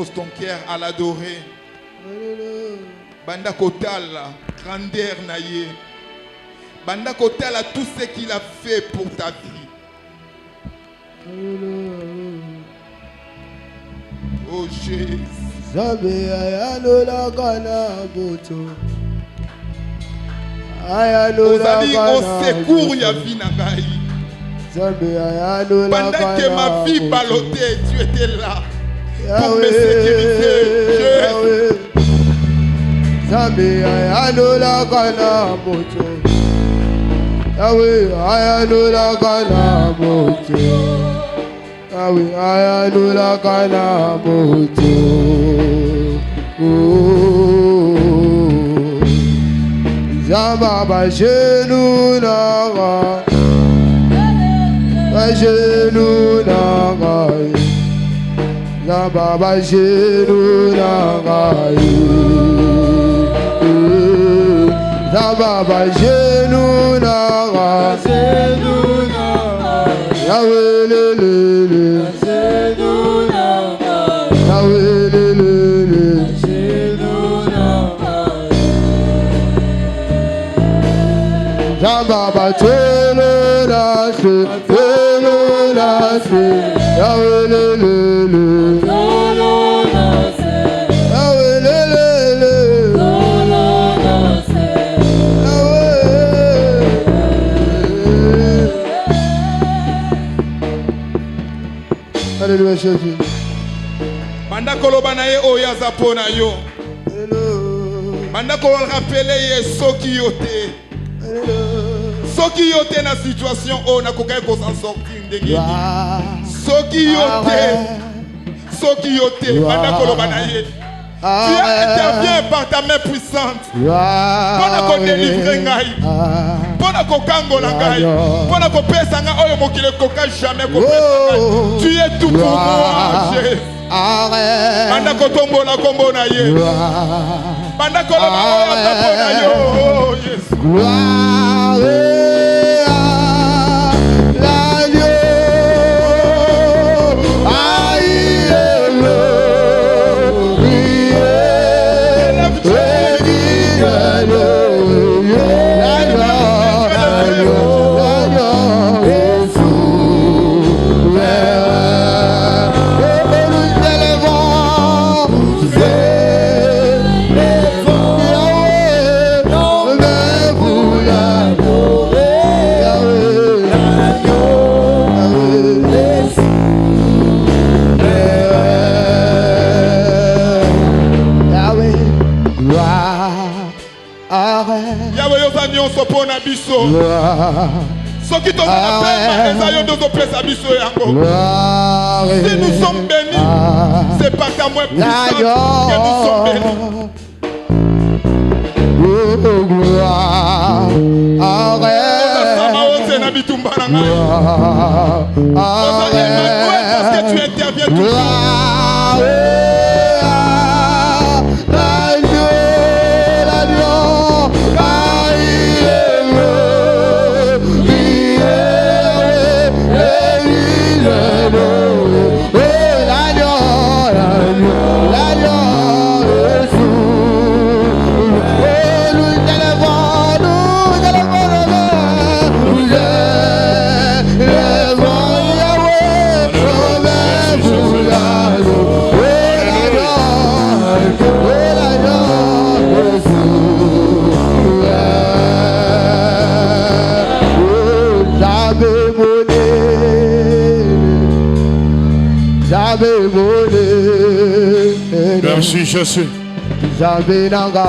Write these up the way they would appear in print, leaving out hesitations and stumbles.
dispose ton cœur à l'adorer. Banda kotala, grandeur naïe. Banda kotala, tout ce qu'il a fait pour ta vie. Oh Jésus. Ozali au secours ya vie na ngai. Pendant que ma vie ballottait, tu étais là pour me sécuriser. Baba genou naga, genou naga, Baba genou naga, Baba genou naga, Yahweh le le le, Yahweh le le le. Baba telo nase, Yahweh le le le, Yahweh le le le, Yahweh. Alléluia Jésus. Banda koloba na ye oya zapo na yo. Banda ko rappeler ye soki yote. Soki yote na situation on a kokai ko s'en sortir ndenge. Soki yote banda koloba na ye. Tu interviens par ta main puissante. Pona ko délivrer ngai. Pona ko kangola ngai. Pona ko pesa ngai oyo mokile koka jamais ko pesa ngai. Tu es tout pour moi, Jésus. Banda ko tombola kombo na ye. Banda koloba oyo tapo na yo, Jésus. Sopona biso soki tozana pema ezayo ndozo pesa biso yango. Si nous sommes bénis, c'est par ta main puissante que nous sommes bénis. Osasama ose na bitumba na ngai. Osa Emmanuel parce que tu interviens toujours. Merci Jésus. J'avais naga,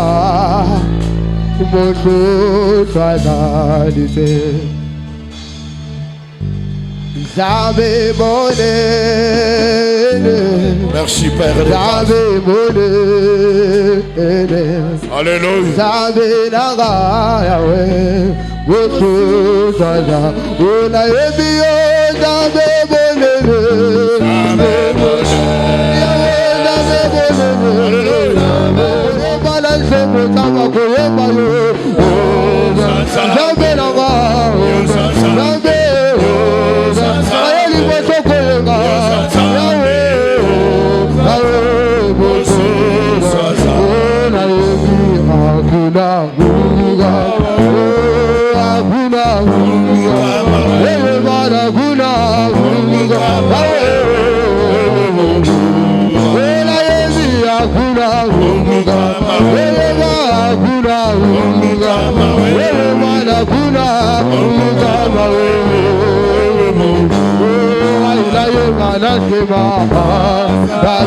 mon j'avais bonné. Merci Père. J'avais bonné. Alléluia. J'avais naga, Yahweh, mon on a émis, j'avais bonné. kuna kama wewe Mungu. Ila yeye anasema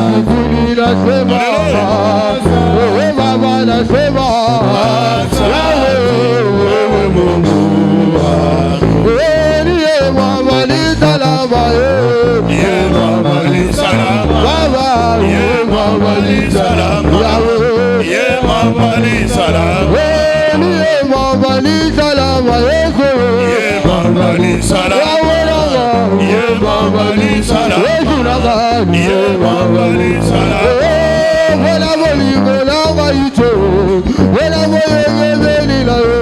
mbinguni nasema wewe Baba nasema wewe Mungu. Ndiye Baba ni salama Ye Baba ni salama. Baba Ye Baba ni salama. Ye Baba ni salama. Ndiye Baba ni salama Yesu. Ye Baba ni salama. Ye Baba ni salama. Ye Baba ni salama. Wala boli wala waito wala moye beli la yo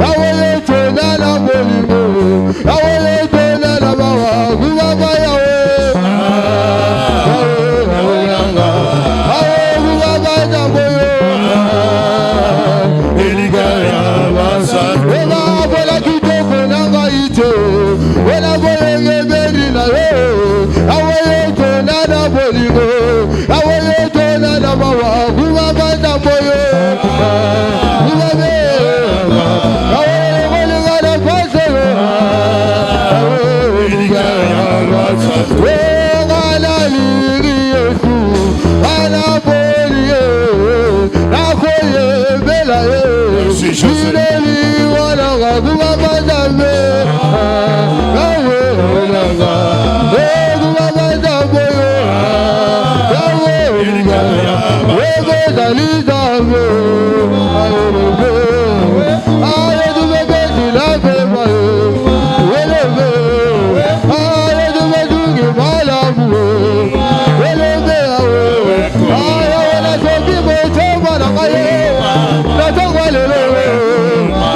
awole tona la boli mo awole tona la bawa kuba baya we awolanga awu baba boyo Eligaya basa. wala bola kitoko na waito wala moye beli la yo awole tona la boli mo awole tona la bawa kuba baya boyo kuba be awole boli ngala pase Eligaya basa. ngala liri Yesu ala boli na koye bela Merci, Jésus. ni wala kuba baya me awe wala kuba baya boyo awe wego dalida me aye du bebe dilave bae welebe aye du bedu ge malabu welebe aye wala tobi mo toba na kaye na toba lele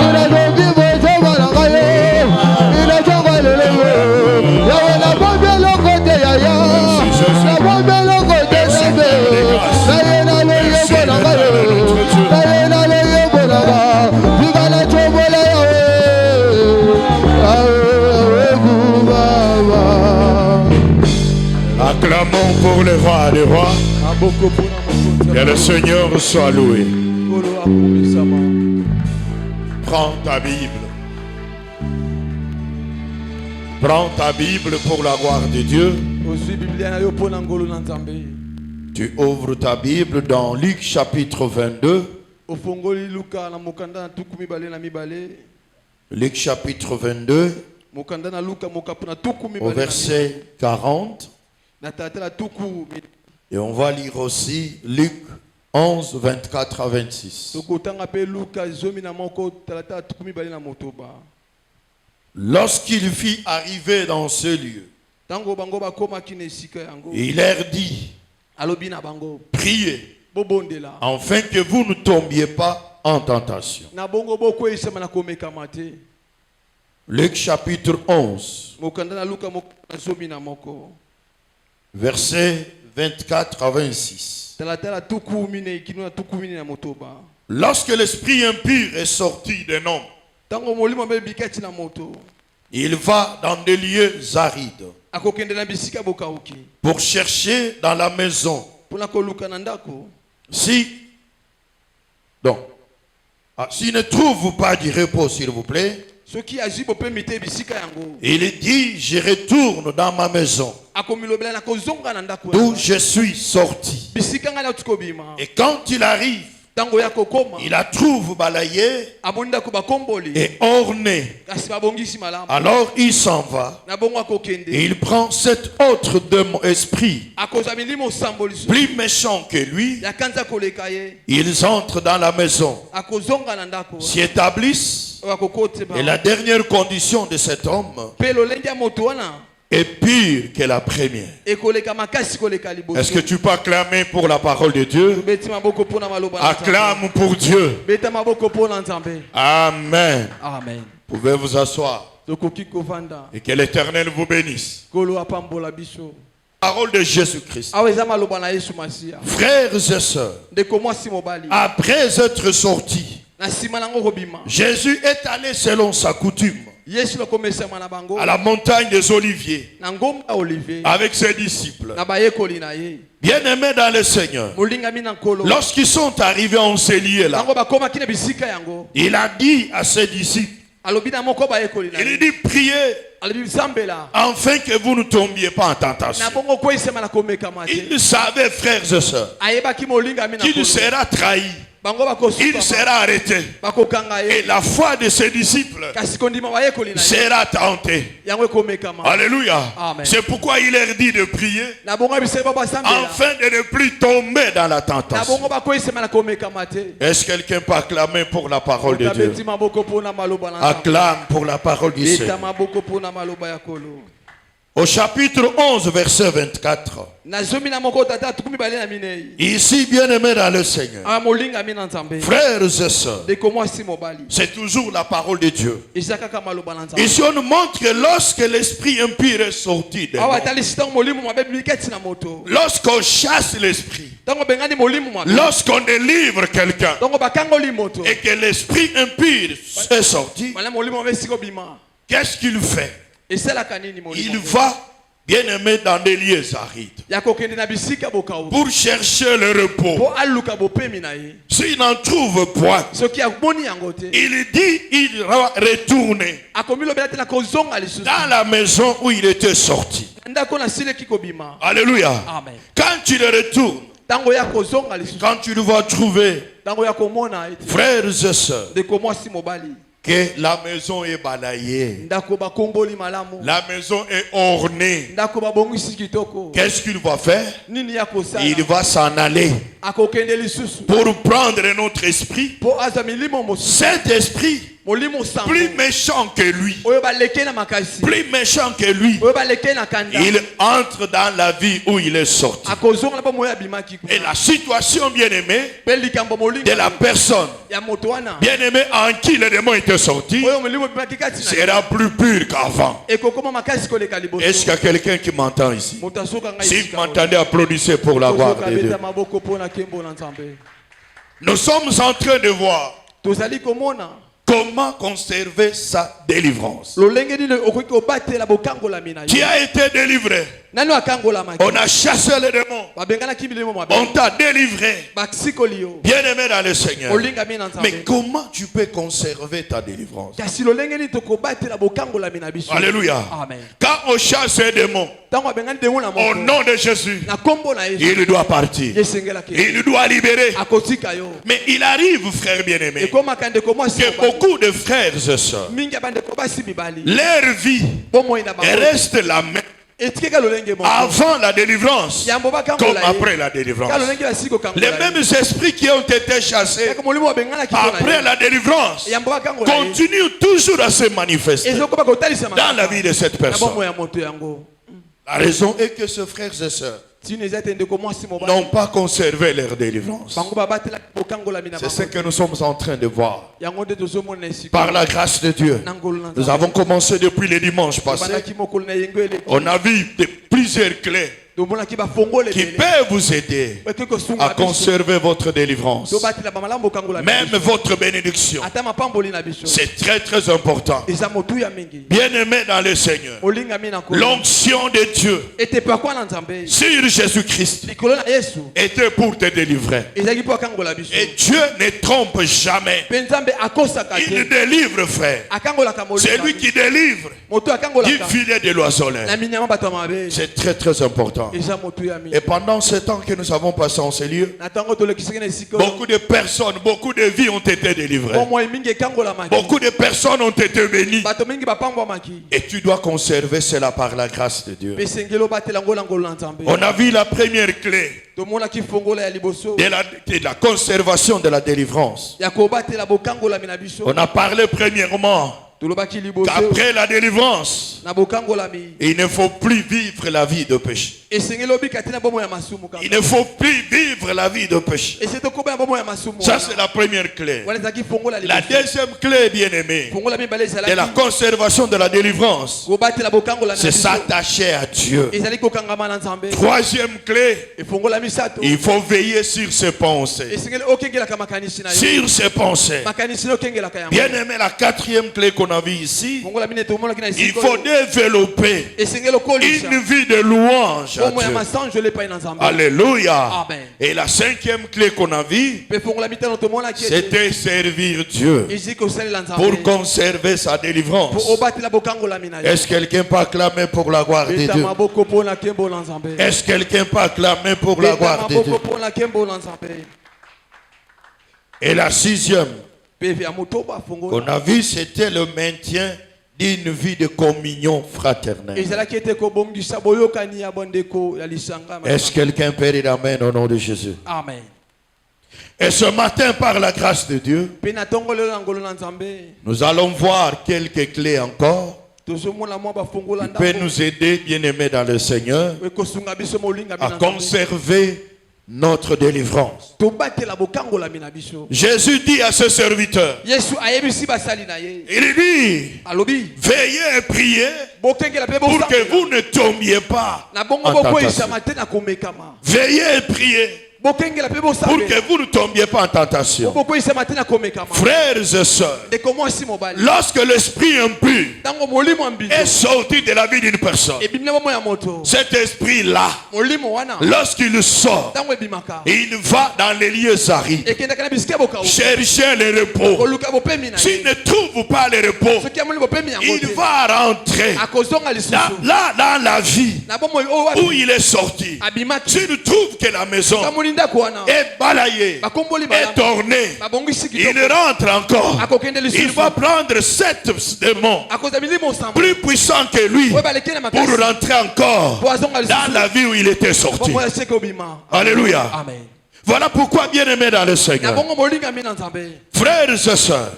ina tobi mo toba na kaye ina toba lele ya wala bobe lokote ya na bobe lokote sebe na yena lo yebo na kaye na yena lo yebo na ka digala chobola ya we awe kubaba. Acclamons pour les rois, les rois. Que le Seigneur soit loué. Prends ta Bible. Prends ta Bible pour la gloire de Dieu. Tu ouvres ta Bible dans Luc chapitre 22. Luc chapitre 22 au verset 40. Et on va lire aussi Luc 11, 24 à 26. Lorsqu'il fit arriver dans ce lieu, il leur dit, priez, afin que vous ne tombiez pas en tentation. Luc chapitre 11, verset 24 à 26. Lorsque l'esprit impur est sorti d'un homme, il va dans des lieux arides pour chercher dans la maison. S'il ne trouve pas du repos, s'il vous plaît, il dit, je retourne dans ma maison d'où je suis sorti. Et quand il arrive, il la trouve balayée et ornée. Alors il s'en va et il prend cet autre esprit plus méchant que lui. Ils entrent dans la maison, s'y établissent, et la dernière condition de cet homme est pire que la première. Est-ce que tu peux acclamer pour la parole de Dieu? Acclame pour Dieu. Amen. Amen. Vous pouvez vous asseoir. Et que l'Éternel vous bénisse. Parole de Jésus-Christ. Frères et sœurs, après être sortis, Jésus est allé selon sa coutume à la montagne des Oliviers avec ses disciples. Bien-aimés dans le Seigneur, lorsqu'ils sont arrivés en ces lieux-là, il a dit à ses disciples Il dit priez afin que vous ne tombiez pas en tentation. Il savait, frères et sœurs, qu'il sera trahi. Il sera arrêté. Et la foi de ses disciples sera tentée. Alléluia. C'est pourquoi il leur dit de prier afin de ne plus tomber dans la tentation. Est-ce que quelqu'un peut acclamer pour la parole de Dieu? Acclame pour la parole du Seigneur. Au chapitre 11, verset 24. Ici, bien-aimés dans le Seigneur, frères et sœurs, c'est toujours la parole de Dieu. Ici, on nous montre que lorsque l'esprit impur est sorti de nous, lorsqu'on chasse l'esprit, lorsqu'on délivre quelqu'un et que l'esprit impur est sorti, qu'est-ce qu'il fait? Il va, bien aimé, dans des lieux arides pour chercher le repos. S'il n'en trouve point, il dit il va retourner dans la maison où il était sorti. Alléluia. Quand tu le retournes, quand tu le vas trouver, frères et sœurs, que la maison est balayée, la maison est ornée, qu'est-ce qu'il va faire? Il va s'en aller pour prendre notre esprit, cet esprit plus méchant que lui, plus méchant que lui, il entre dans la vie où il est sorti. Et la situation, bien aimée, de la personne bien aimée en qui le démon était sorti sera plus pur qu'avant. Est-ce qu'il y a quelqu'un qui m'entend ici? Si vous m'entendez, applaudissez pour la gloire de Dieu. Nous sommes en train de voir comment conserver sa délivrance. Qui a été délivré? On a chassé les démons. On t'a délivré. Bien aimé dans le Seigneur. Mais comment tu peux conserver ta délivrance? Alléluia. Quand on chasse les démons, au nom de Jésus, il doit partir. Il doit libérer. Mais il arrive, frère bien-aimé, que beaucoup de frères et sœurs, leur vie reste la même avant la délivrance comme après la délivrance. Les mêmes esprits qui ont été chassés après la délivrance continuent toujours à se manifester dans la vie de cette personne. La raison est que ces frères et sœurs n'ont pas conservé leur délivrance. C'est ce que nous sommes en train de voir. Par la grâce de Dieu, nous avons commencé depuis le dimanche passé. On a vu plusieurs clés qui peuvent vous aider à conserver votre délivrance, même votre bénédiction. C'est très très important. Bien aimé dans le Seigneur, l'onction de Dieu sur Jésus-Christ était pour te délivrer. Et Dieu ne trompe jamais. Il délivre, frère. C'est lui qui délivre du filet de l'oiseleur. C'est très très important. Et pendant ce temps que nous avons passé en ces lieux, beaucoup de personnes, beaucoup de vies ont été délivrées. Beaucoup de personnes ont été bénies. Et tu dois conserver cela par la grâce de Dieu. On a vu la première clé de la conservation de la délivrance. On a parlé premièrement qu'après la délivrance, il ne faut plus vivre la vie de péché. Il ne faut plus vivre la vie de péché. Ça, c'est la première clé. La deuxième clé, bien aimée, de la conservation de la délivrance, c'est s'attacher à Dieu. Troisième clé, il faut veiller sur ses pensées. Sur ses pensées. Bien aimé, la quatrième clé qu'on a vu ici, il faut développer une vie de louange à Dieu. Alléluia. Amen. Et la cinquième clé qu'on a vue, c'était servir Dieu pour conserver sa délivrance. Est-ce que quelqu'un peut acclamer pour la gloire de Dieu? Est-ce que quelqu'un peut acclamer pour la gloire de Dieu? Et la sixième qu'on a vu, c'était le maintien d'une vie de communion fraternelle. Est-ce que quelqu'un peut dire amen au nom de Jésus? Amen. Et ce matin, par la grâce de Dieu, nous allons voir quelques clés encore qui peuvent nous aider, bien-aimés dans le Seigneur, à conserver notre délivrance. Jésus dit à ce serviteur, il dit, veillez et priez pour que vous ne tombiez pas en tentation. Veillez et priez pour que vous ne tombiez pas en tentation. Frères et sœurs, lorsque l'esprit impur est sorti de la vie d'une personne, cet esprit-là, lorsqu'il sort, il va dans les lieux arides chercher le repos. S'il ne trouve pas le repos, il va rentrer dans la vie où il est sorti. S'il trouve que la maison est balayée, est ornée, il rentre encore. Il va prendre 7 démons plus puissants que lui pour rentrer encore dans la vie où il était sorti. Alléluia. Amen. Voilà pourquoi, bien-aimés dans le Seigneur, frères et sœurs,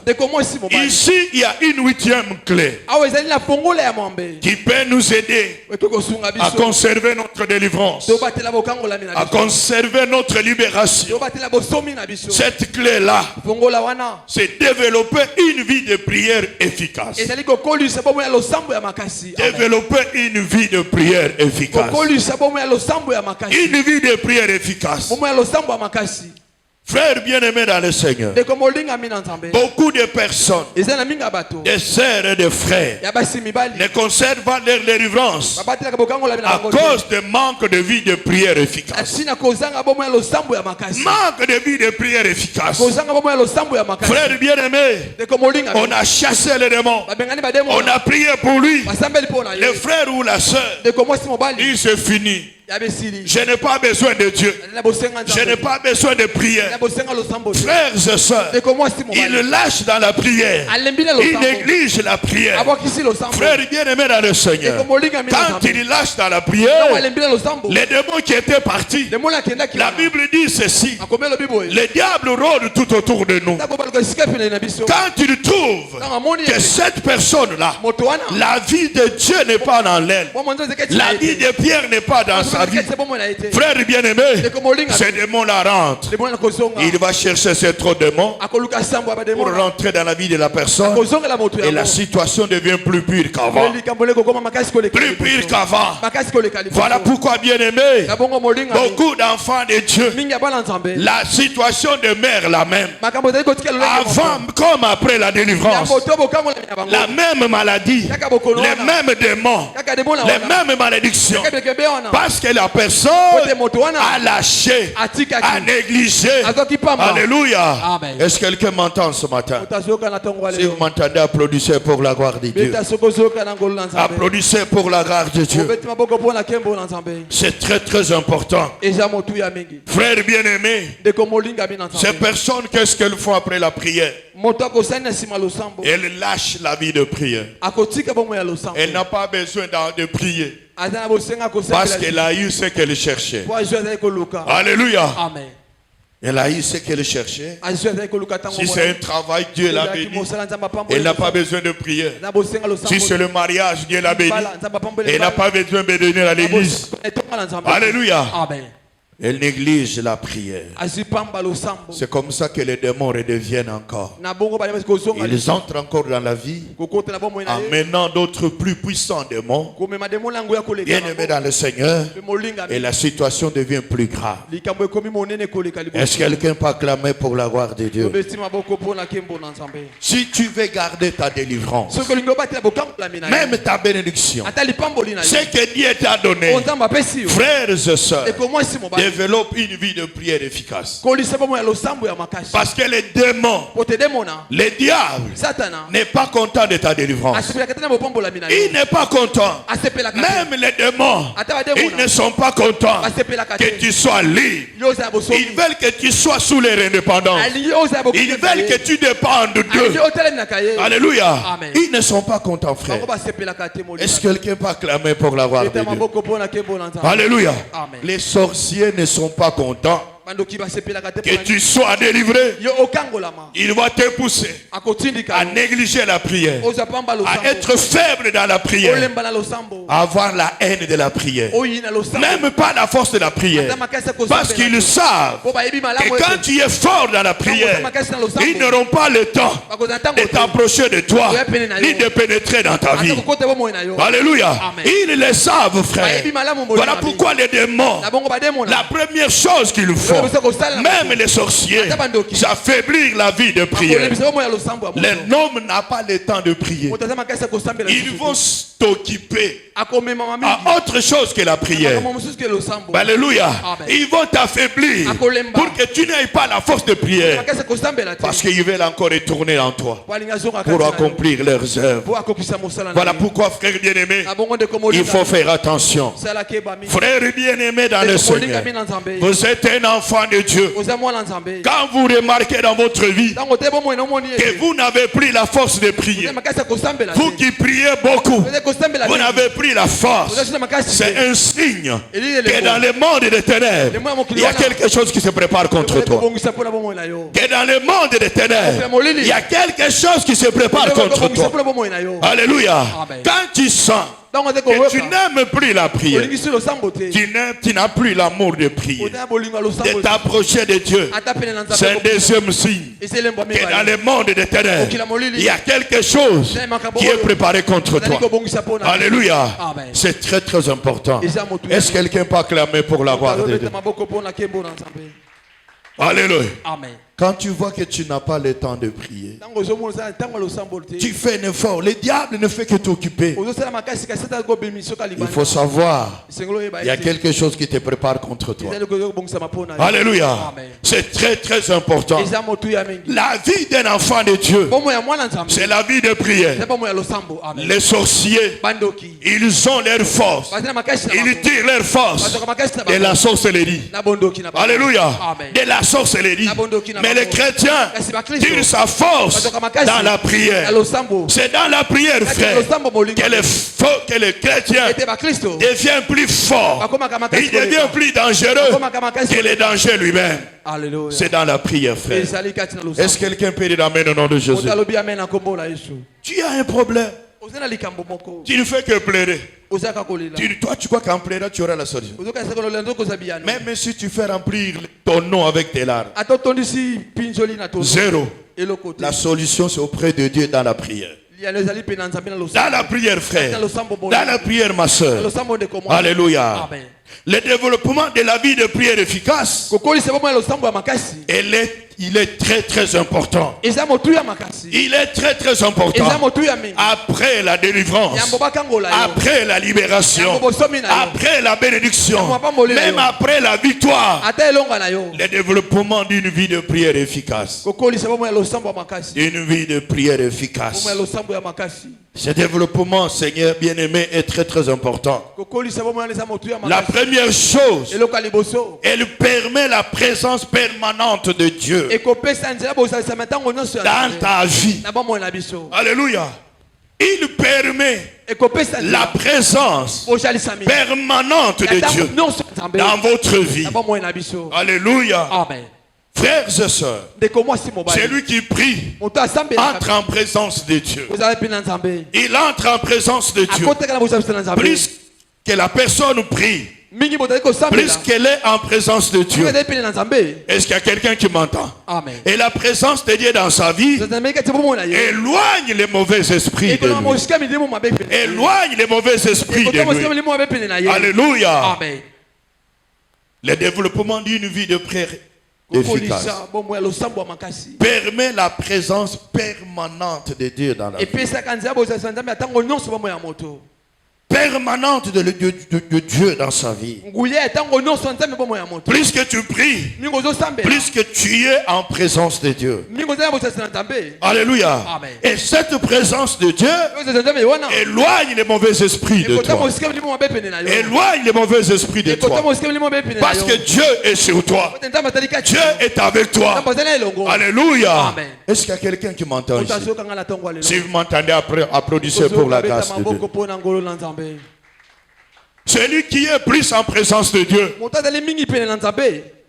ici il y a une 8e clé qui peut nous aider à conserver notre délivrance, à conserver notre libération. Cette clé-là, c'est développer une vie de prière efficace. Développer une vie de prière efficace. Une vie de prière efficace. Frères bien-aimés dans le Seigneur, beaucoup de personnes, des sœurs et des frères, ne conservent pas leur délivrance à cause de manque de vie de prière efficace. Manque de vie de prière efficace. Frères bien-aimés, on a chassé les démons, on a prié pour lui. Le frère ou la sœur, il se finit. Je n'ai pas besoin de Dieu. Je n'ai pas besoin de prière. Frères et sœurs, il lâche dans la prière. Il néglige la prière. Frères bien-aimés dans le Seigneur, quand il lâche dans la prière, les démons qui étaient partis, la Bible dit ceci: le diable rôde tout autour de nous. Quand il trouve que cette personne-là, la vie de Dieu n'est pas dans elle, la vie de Pierre n'est pas dans sa vie, frère bien-aimé, ces démons-là rentrent. Il va chercher ces trois démons pour rentrer dans la vie de la personne, et la situation devient plus pire qu'avant. Plus pire qu'avant. Voilà pourquoi, bien-aimé, beaucoup d'enfants de Dieu, la situation demeure la même. Avant comme après la délivrance, la même maladie, les mêmes démons, les mêmes malédictions, parce que la personne a lâché, a négligé. Alléluia. Est-ce que quelqu'un m'entend ce matin? Si vous m'entendez, applaudissez pour la gloire de Dieu. Applaudissez pour la gloire de Dieu. C'est très très important. Frères bien-aimés, ces personnes, qu'est-ce qu'elles font après la prière? Elles lâchent la vie de prière. Elle n'a pas besoin de prier parce qu'elle a eu ce qu'elle cherchait. Alléluia. Elle a eu ce qu'elle cherchait. Si c'est un travail, Dieu l'a béni. Elle n'a pas besoin de prière. Si c'est le mariage, Dieu l'a béni. Elle n'a pas besoin de venir à l'église. Alléluia. Elle néglige la prière. C'est comme ça que les démons redeviennent encore. Ils entrent encore dans la vie en menant d'autres plus puissants démons. Bien-aimés dans le Seigneur, et la situation devient plus grave. Est-ce que quelqu'un peut acclamer pour la gloire de Dieu? Si tu veux garder ta délivrance, même ta bénédiction, ce que Dieu t'a donné, frères et sœurs, développe une vie de prière efficace. Parce que les démons, le diable n'est pas content de ta délivrance. Il n'est pas content. Même les démons, ils ne sont pas contents que tu sois libre. Ils veulent que tu sois sous leur indépendance. Ils veulent que tu dépendes d'eux. Alléluia. Ils ne sont pas contents, frère. Est-ce que quelqu'un peut acclamer pour la gloire de Dieu? Alléluia. Les sorciers ne sont pas contents que tu sois délivré. Il va te pousser à négliger la prière, à être faible dans la prière, à avoir la haine de la prière, même pas la force de la prière, parce qu'ils savent que quand tu es fort dans la prière, ils n'auront pas le temps de t'approcher de toi ni de pénétrer dans ta vie. Alléluia. Ils le savent, frère. Voilà pourquoi les démons, la première chose qu'ils font, même les sorciers, s'affaiblir la vie de prière. L'homme n'a pas le temps de prier. Ils vont t'occuper à autre chose que la prière. Alléluia. Ils vont t'affaiblir pour que tu n'aies pas la force de prière, parce qu'ils veulent encore retourner en toi pour accomplir leurs œuvres. Voilà pourquoi, frère bien-aimé, il faut faire attention. Frère bien-aimé dans le Seigneur, vous êtes un enfant de Dieu. Quand vous remarquez dans votre vie que vous n'avez plus la force de prier, vous qui priez beaucoup, vous n'avez plus la force, c'est un signe que dans le monde des ténèbres, il y a quelque chose qui se prépare contre toi. Que dans le monde des ténèbres, il y a quelque chose qui se prépare contre toi. Alléluia. Quand tu sens que tu n'aimes plus la prière, tu n'as plus l'amour de prier, de t'approcher de Dieu, c'est un deuxième signe que dans le monde des ténèbres, il y a quelque chose qui est préparé contre toi. Alléluia. C'est très très important. Est-ce que quelqu'un peut acclamer pour la gloire de Dieu? Alléluia. Amen. Quand tu vois que tu n'as pas le temps de prier, tu fais un effort. Le diable ne fait que t'occuper. Il faut savoir, il y a quelque chose qui te prépare contre toi. Alléluia. C'est très très important. La vie d'un enfant de Dieu, c'est la vie de prière. Les sorciers, ils ont leur force. Ils tirent leur force de la sorcellerie. Alléluia. De la sorcellerie. Mais les chrétiens tirent sa force dans la prière. C'est dans la prière, frère, que le chrétien devient plus fort. Il devient plus dangereux que le danger lui-même. C'est dans la prière, frère. Est-ce que quelqu'un peut dire amen au nom de Jésus? Tu as un problème. Tu ne fais que pleurer. Toi, tu crois qu'en pleurant, tu auras la solution. Même si tu fais remplir ton nom avec tes larmes, zéro. La solution, c'est auprès de Dieu dans la prière. Dans la prière, frère. Dans la prière, ma soeur. Alléluia. Le développement de la vie de prière efficace, il est très très important. Il est très très important. Après la délivrance, après la libération, après la bénédiction, même après la victoire, le développement d'une vie de prière efficace. Une vie de prière efficace. Ce développement, Seigneur bien-aimé, est très très important. La première chose, elle permet la présence permanente de Dieu dans ta vie. Alléluia. Il permet la présence permanente de Dieu dans votre vie. Alléluia. Amen. Frères et sœurs, celui qui prie entre en présence de Dieu. Il entre en présence de Dieu. Plus que la personne prie, plus qu'elle est en présence de Dieu. Est-ce qu'il y a quelqu'un qui m'entend? Amen. Et la présence de Dieu dans sa vie éloigne les mauvais esprits de lui. Éloigne les mauvais esprits de lui. Alléluia. Amen. Le développement d'une vie de prière efficace permet la présence permanente de Dieu dans la vie. Permanente de Dieu dans sa vie. Plus que tu pries, plus que tu es en présence de Dieu. Alléluia. Amen. Et cette présence de Dieu éloigne les mauvais esprits de toi. Éloigne les mauvais esprits de toi. Parce que Dieu est sur toi. Dieu est avec toi. Alléluia. Amen. Est-ce qu'il y a quelqu'un qui m'entend ici? Si vous m'entendez, applaudissez pour la grâce de Dieu. Celui qui est plus en présence de Dieu,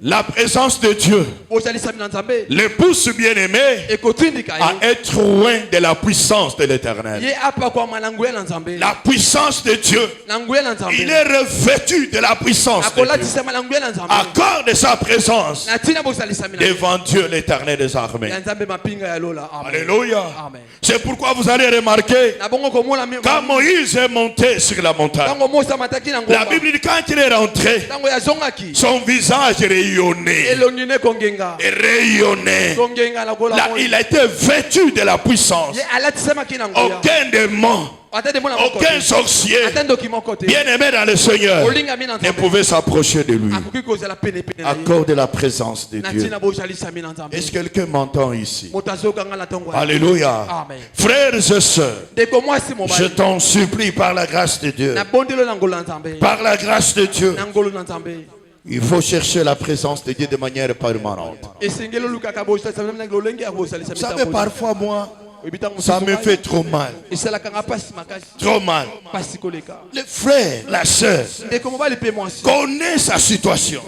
la présence de Dieu le pousse bien-aimé à être loin de la puissance de l'Éternel. La puissance de Dieu, il est revêtu de la puissance de Dieu. Accorde sa présence devant Dieu l'Éternel des armées. Alléluia. C'est pourquoi vous allez remarquer quand Moïse est monté sur la montagne, la Bible dit quand il est rentré, son visage rayonnait. Et rayonnait. Là, il a été vêtu de la puissance. Aucun démon, aucun sorcier, bien aimé dans le Seigneur, ne pouvait s'approcher de lui. À cause de la présence de Dieu. Est-ce que quelqu'un m'entend ici? Alléluia. Amen. Frères et sœurs, je t'en supplie par la grâce de Dieu. Par la grâce de Dieu. Il faut chercher la présence de Dieu de manière permanente. Vous savez, parfois, moi, ça me fait trop mal. Trop mal. Le frère, la sœur, connaît sa situation.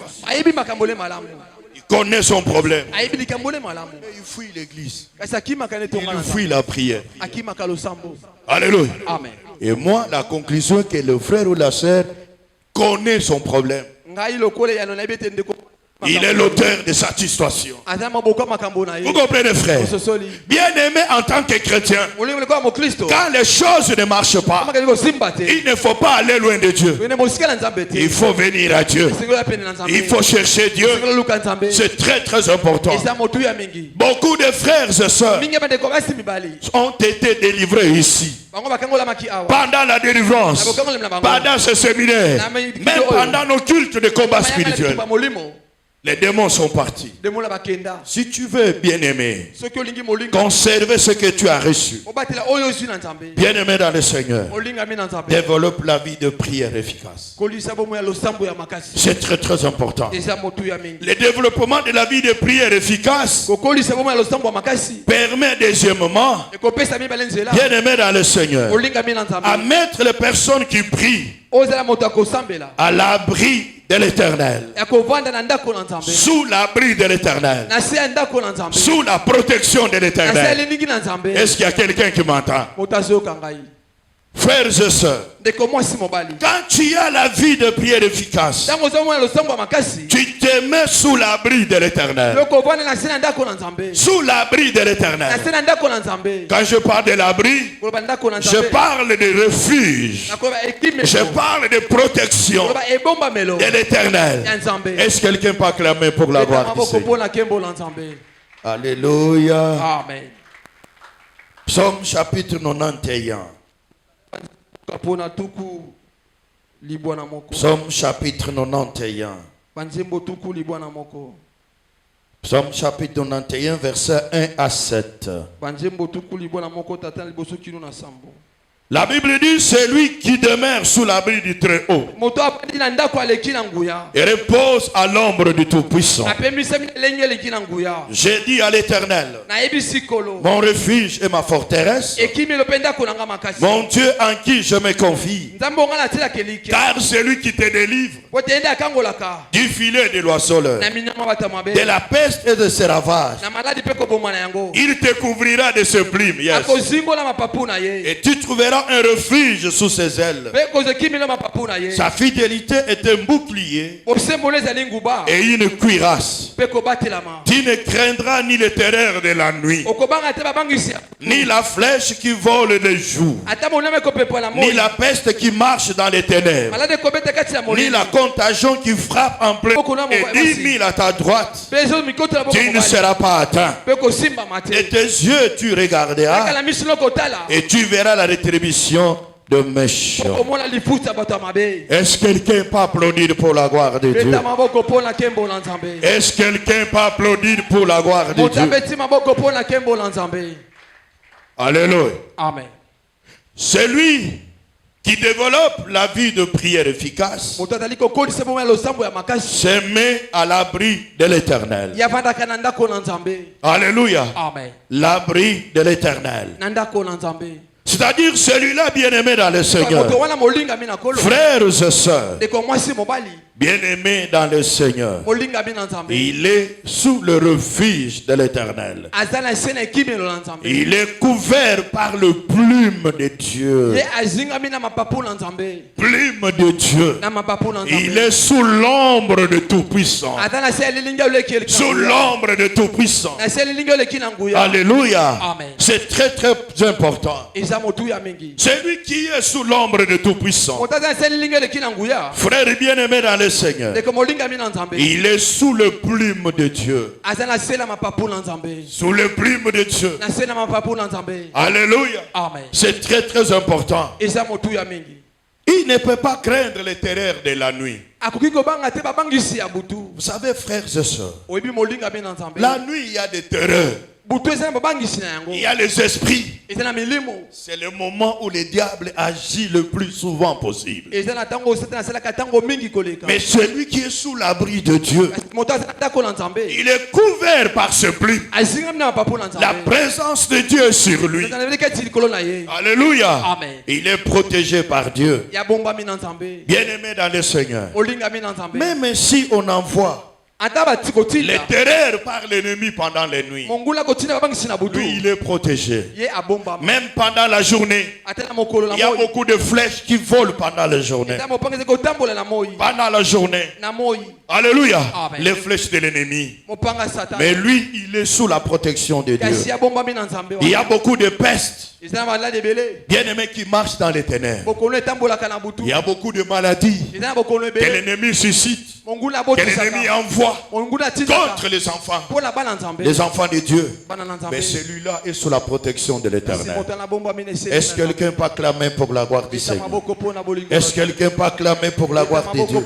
Il connaît son problème. Il fuit l'église. Il fuit la prière. Alléluia. Amen. Et moi, la conclusion est que le frère ou la sœur connaît son problème. Il est l'auteur de cette situation. Vous comprenez, frère? Bien aimé en tant que chrétien, quand les choses ne marchent pas, il ne faut pas aller loin de Dieu. Il faut venir à Dieu. Il faut chercher Dieu. C'est très très important. Beaucoup de frères et sœurs ont été délivrés ici. Pendant la délivrance, pendant ce séminaire, même pendant nos cultes de combat spirituel, les démons sont partis. Si tu veux, bien-aimé, conserver ce que tu as reçu, bien-aimé dans le Seigneur, développe la vie de prière efficace. C'est très très important. Le développement de la vie de prière efficace permet deuxièmement, bien-aimé dans le Seigneur, à mettre les personnes qui prient à l'abri de l'Éternel, sous l'abri de l'Éternel, sous la protection de l'Éternel. Est-ce qu'il y a quelqu'un qui m'entend? Frères et sœurs, quand tu as la vie de prière efficace, tu te mets sous l'abri de l'Éternel. Sous l'abri de l'Éternel. Quand je parle de l'abri, je parle de refuge. Je parle de protection de l'Éternel. Est-ce que quelqu'un peut acclamer pour la gloire ici? Alléluia. Amen. Psaume chapitre 91. Psaume chapitre 91. Psaume chapitre 91, versets 1 à 7. La Bible dit, c'est lui qui demeure sous l'abri du Très-Haut et repose à l'ombre du Tout-Puissant. J'ai dit à l'Éternel, mon refuge et ma forteresse, mon Dieu en qui je me confie, car c'est lui qui te délivre du filet de l'oiseleur, de la peste et de ses ravages. Il te couvrira de ses plumes, yes. Et tu trouveras fera un refuge sous ses ailes. Sa fidélité est un bouclier et une cuirasse. Tu ne craindras ni les terreurs de la nuit, ni la flèche qui vole le jour, ni la peste qui marche dans les ténèbres, ni la contagion qui frappe en plein et 10 000 à ta droite. Tu ne seras pas atteint. Et tes yeux tu regarderas et tu verras la rétribution de méchants. Est-ce que quelqu'un peut applaudir pour la gloire de Dieu? Est-ce que quelqu'un peut applaudir pour la gloire de Dieu? Alléluia. Amen. Celui qui développe la vie de prière efficace se met à l'abri de l'Éternel. Alléluia. Amen. L'abri de l'Éternel. C'est-à-dire celui-là bien-aimé dans le Seigneur. Frères et sœurs, bien-aimé dans le Seigneur, il est sous le refuge de l'Éternel. Il est couvert par le plume de Dieu. Plume de Dieu. Il est sous l'ombre de Tout-Puissant. Sous l'ombre de Tout-Puissant. Alléluia. C'est très très important. Celui qui est sous l'ombre de Tout-Puissant, frère bien-aimé dans le Seigneur, il est sous le plume de Dieu. Sous le plume de Dieu. Alléluia. C'est très très important. Il ne peut pas craindre les terreurs de la nuit. Vous savez, frères et sœurs, la nuit il y a des terreurs. Il y a les esprits. C'est le moment où le diable agit le plus souvent possible. Mais celui qui est sous l'abri de Dieu, il est couvert par ce plume. La présence de Dieu est sur lui. Alléluia. Il est protégé par Dieu. Bien-aimé dans le Seigneur, même si on envoie les terreurs par l'ennemi pendant les nuits, lui il est protégé. Même pendant la journée, il y a beaucoup de flèches qui volent pendant la journée. Pendant la journée, alléluia, les flèches de l'ennemi. Mais lui il est sous la protection de Dieu. Il y a beaucoup de pestes, bien-aimés, qui marchent dans les ténèbres. Il y a beaucoup de maladies que l'ennemi suscite, que l'ennemi envoie contre les enfants de Dieu. Mais celui-là est sous la protection de l'Éternel. Est-ce que quelqu'un peut acclamer pour la gloire du Seigneur? Est-ce que quelqu'un peut acclamer pour la gloire de Dieu?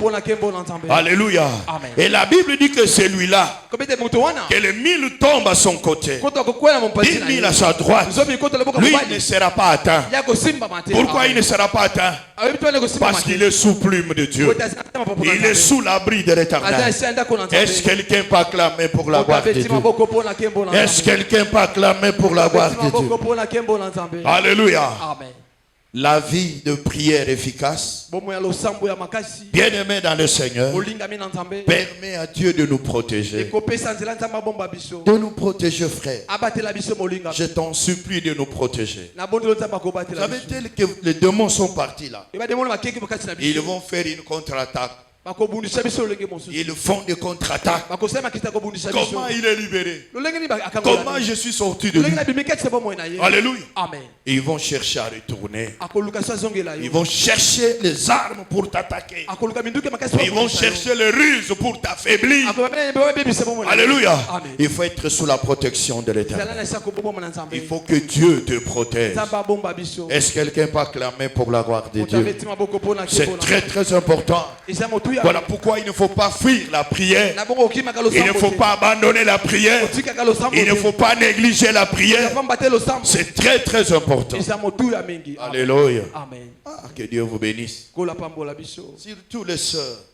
Alléluia. Et la Bible dit que celui-là, que les 1000 tombent à son côté, 10 000 à sa droite, lui il ne sera pas atteint. Pourquoi il ne sera pas atteint? Parce qu'il est sous plume de Dieu. Il est sous l'abri de l'Éternel. Est-ce que quelqu'un peut acclamer pour la gloire de Dieu? Est-ce que quelqu'un peut acclamer pour la gloire de Dieu? Alléluia. La vie de prière efficace, bien-aimé dans le Seigneur, permet à Dieu de nous protéger. De nous protéger, frère. Je t'en supplie de nous protéger. Savez-vous que les démons sont partis là? Ils vont faire une contre-attaque. Ils font des contre-attaques. Comment il est libéré? Comment je suis sorti de lui? Alléluia. Ils vont chercher à retourner. Ils vont chercher les armes pour t'attaquer. Ils vont chercher les ruses pour t'affaiblir. Alléluia. Il faut être sous la protection de l'Éternel. Il faut que Dieu te protège. Est-ce que quelqu'un peut acclamer pour la gloire de Dieu? C'est très très important. Voilà pourquoi il ne faut pas fuir la prière. Il ne faut pas abandonner la prière. Il ne faut pas négliger la prière. C'est très très important. Alléluia. Ah, que Dieu vous bénisse. Surtout les sœurs.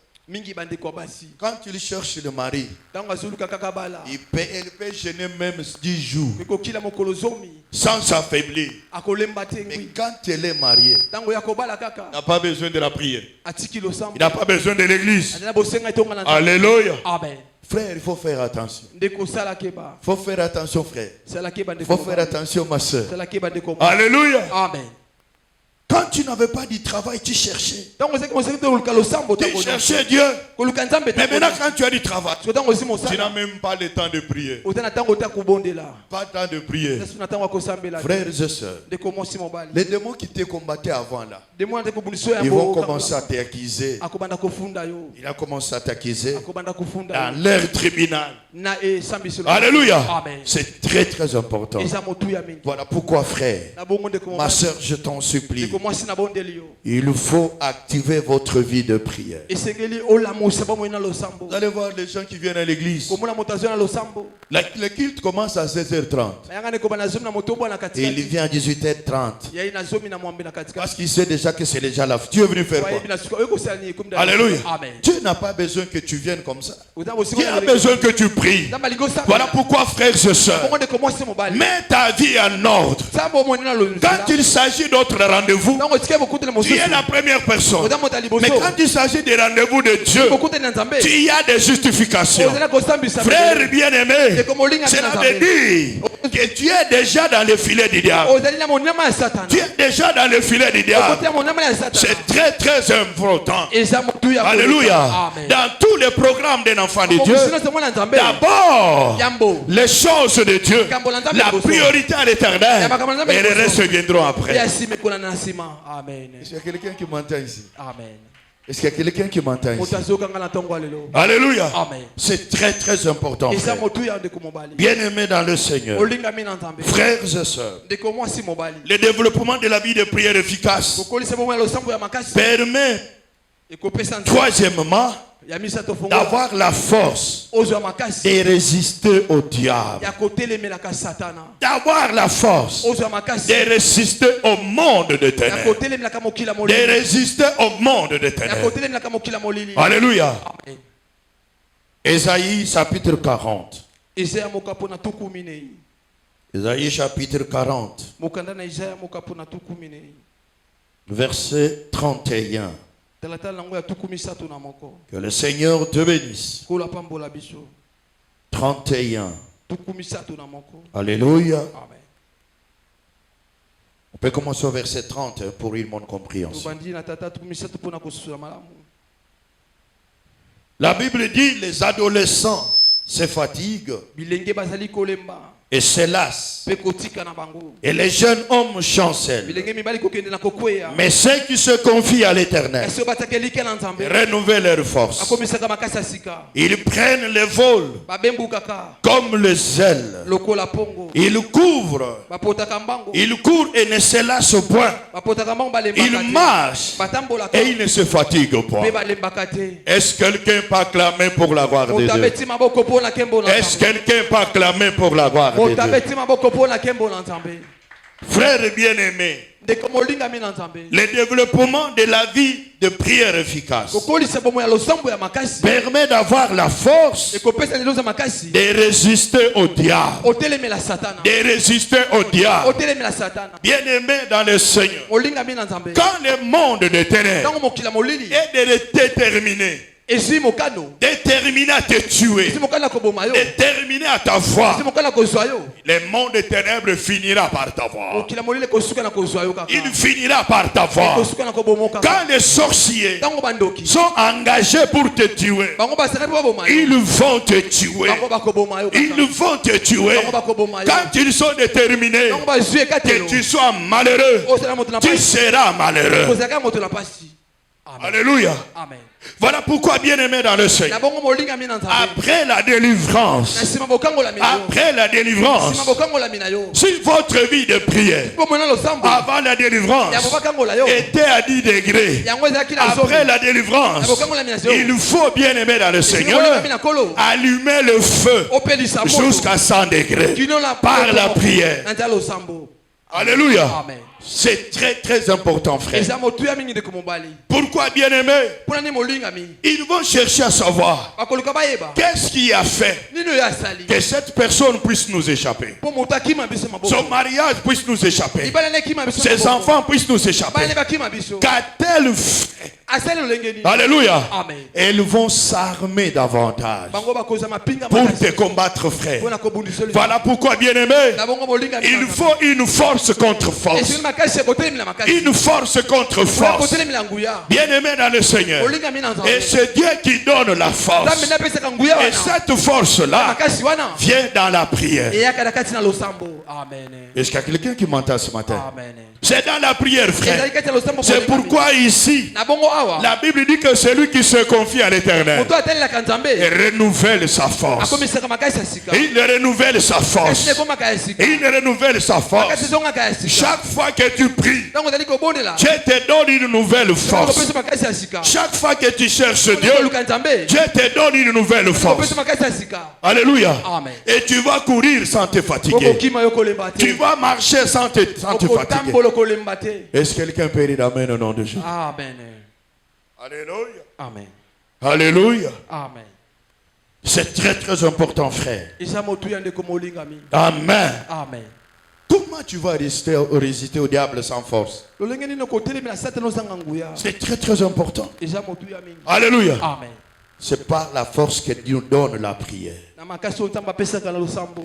Quand il cherche le mari, elle peut gêner même 10 jours sans s'affaiblir. Mais quand elle est mariée, il n'a pas besoin de la prière. Il n'a pas besoin de l'église. Alléluia. Frère, il faut faire attention. Il faut faire attention, frère. Il faut faire attention, ma soeur. Alléluia. Quand tu n'avais pas du travail, tu cherchais. Tu cherchais Dieu. Mais maintenant, quand tu as du travail, tu n'as même pas le temps de prier. Pas le temps de prier. Frères et sœurs, les démons qui te combattaient avant là, ils vont commencer à t'accuser. Il a commencé à t'accuser dans leur tribunal. Alléluia. C'est très très important. Voilà pourquoi, frère, ma soeur, je t'en supplie, il faut activer votre vie de prière. Vous allez voir les gens qui viennent à l'église. Le culte commence à 16h30. Et il vient à 18h30. Parce qu'il sait déjà que c'est déjà la fin. Tu es venu faire quoi? Alléluia. Dieu n'a pas besoin que tu viennes comme ça. Dieu a besoin que tu pries. Voilà pourquoi, frères et sœurs, mets ta vie en ordre. Quand il s'agit d'autres rendez-vous, tu es la première personne. Mais quand il s'agit des rendez-vous de Dieu, tu y as des justifications. Frère bien-aimé, cela veut dire que tu es déjà dans le filet du diable. Tu es déjà dans le filet du diable. C'est très très important. Alléluia. Dans tous les programmes d'un enfant de Dieu, d'abord les choses de Dieu, la priorité à l'éternel, et les restes viendront après. Est-ce qu'il y a quelqu'un qui m'entend ici? Amen. Est-ce qu'il y a quelqu'un qui m'entend ici? Alléluia. C'est très très important. Bien-aimés dans le Seigneur, frères et sœurs, le développement de la vie de prière efficace permet, troisièmement, d'avoir la force de résister au diable, d'avoir la force de résister au monde de ténèbres, de résister au monde de ténèbres. Alléluia. Ésaïe chapitre 40. Ésaïe chapitre 40, verset 31. Que le Seigneur te bénisse. 31. Alléluia. On peut commencer au verset 30 pour une bonne compréhension. La Bible dit les adolescents se fatiguent et se lassent, et les jeunes hommes chancellent. Mais ceux qui se confient à l'Éternel renouvellent leur force. Ils prennent le vol comme les ailes. Ils couvrent, ils courent et ne se lassent point. Ils marchent et ils ne se fatiguent point. Est-ce que quelqu'un peut acclamer pour la gloire de Dieu? Est-ce que quelqu'un peut acclamer pour la gloire de Dieu? Frères bien-aimés, le développement de la vie de prière efficace permet d'avoir la force de résister au diable. De résister au diable. Bien-aimé dans le Seigneur, quand le monde de ténèbres est déterminé, déterminé à te tuer, déterminé à t'avoir, le monde des ténèbres finira par t'avoir. Il finira par t'avoir. Quand les sorciers sont engagés pour te tuer, ils vont te tuer. Ils vont te tuer. Quand ils sont déterminés que tu sois malheureux, tu seras malheureux. Alléluia. Amen. Voilà pourquoi, bien-aimé dans le Seigneur, après la délivrance, si votre vie de prière avant la délivrance était à 10 degrés, après la délivrance, il faut, bien-aimé dans le Seigneur, allumer le feu jusqu'à 100 degrés par la prière. Alléluia. Amen. C'est très très important, frère. Pourquoi, bien-aimé? Ils vont chercher à savoir qu'est-ce qui a fait que cette personne puisse nous échapper, son mariage puisse nous échapper, ses enfants puissent nous échapper. Qu'a-t-elle fait? Alléluia. Amen. Elles vont s'armer davantage pour te combattre, frère. Voilà pourquoi, bien-aimé, il faut une force contre force. Une force contre force. Bien-aimé dans le Seigneur. Et c'est Dieu qui donne la force. Et cette force-là vient dans la prière. Est-ce qu'il y a quelqu'un qui m'entend ce matin? C'est dans la prière, frère. C'est pourquoi ici, la Bible dit que celui qui se confie à l'Éternel renouvelle sa force. Il renouvelle sa force. Il renouvelle sa force. Chaque fois que tu pries, Dieu te donne une nouvelle force. Chaque fois que tu cherches Dieu, Dieu te donne une nouvelle force. Alléluia. Et tu vas courir sans te fatiguer. Tu vas marcher sans te fatiguer. Est-ce que quelqu'un peut dire amen au nom de Jésus? Amen. Alléluia. Amen. Alléluia. Amen. C'est très très important, frère. Amen. Amen. Comment tu vas résister au diable sans force? C'est très très important. Alléluia. Amen. C'est par la force que Dieu nous donne la prière.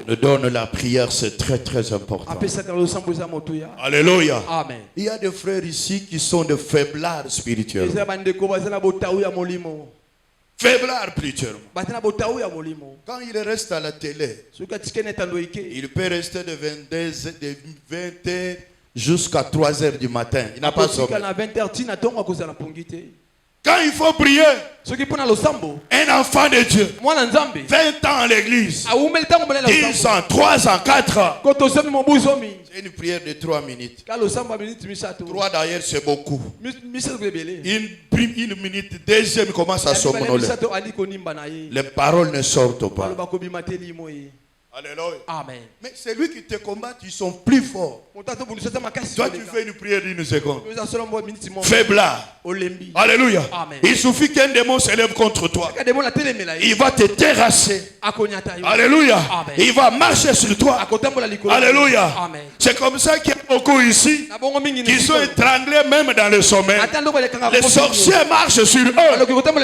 Nous donne la prière, c'est très très important. Alléluia. Amen. Il y a des frères ici qui sont de faiblards spirituels. Faiblards spirituellement. Quand il reste à la télé, il peut rester de 20h jusqu'à 3h du matin. Il n'a pas sommeil. Quand il faut prier, un enfant de Dieu, 20 ans à l'église, 10 ans, 3 ans, 4 ans, c'est une prière de 3 minutes. 3 d'ailleurs, c'est beaucoup. Une minute, deuxième commence à somnoler. Les paroles ne sortent pas. Alléluia. Amen. Mais celui qui te combat, ils sont plus forts. Toi, tu fais une prière d'une seconde. Faiblard. Alléluia. Amen. Il suffit qu'un démon s'élève contre toi. Il va te terrasser. Alléluia. Amen. Il va marcher sur toi. Alléluia. Amen. C'est comme ça qu'il y a beaucoup ici qui sont étranglés même dans le sommeil. Les sorciers marchent sur eux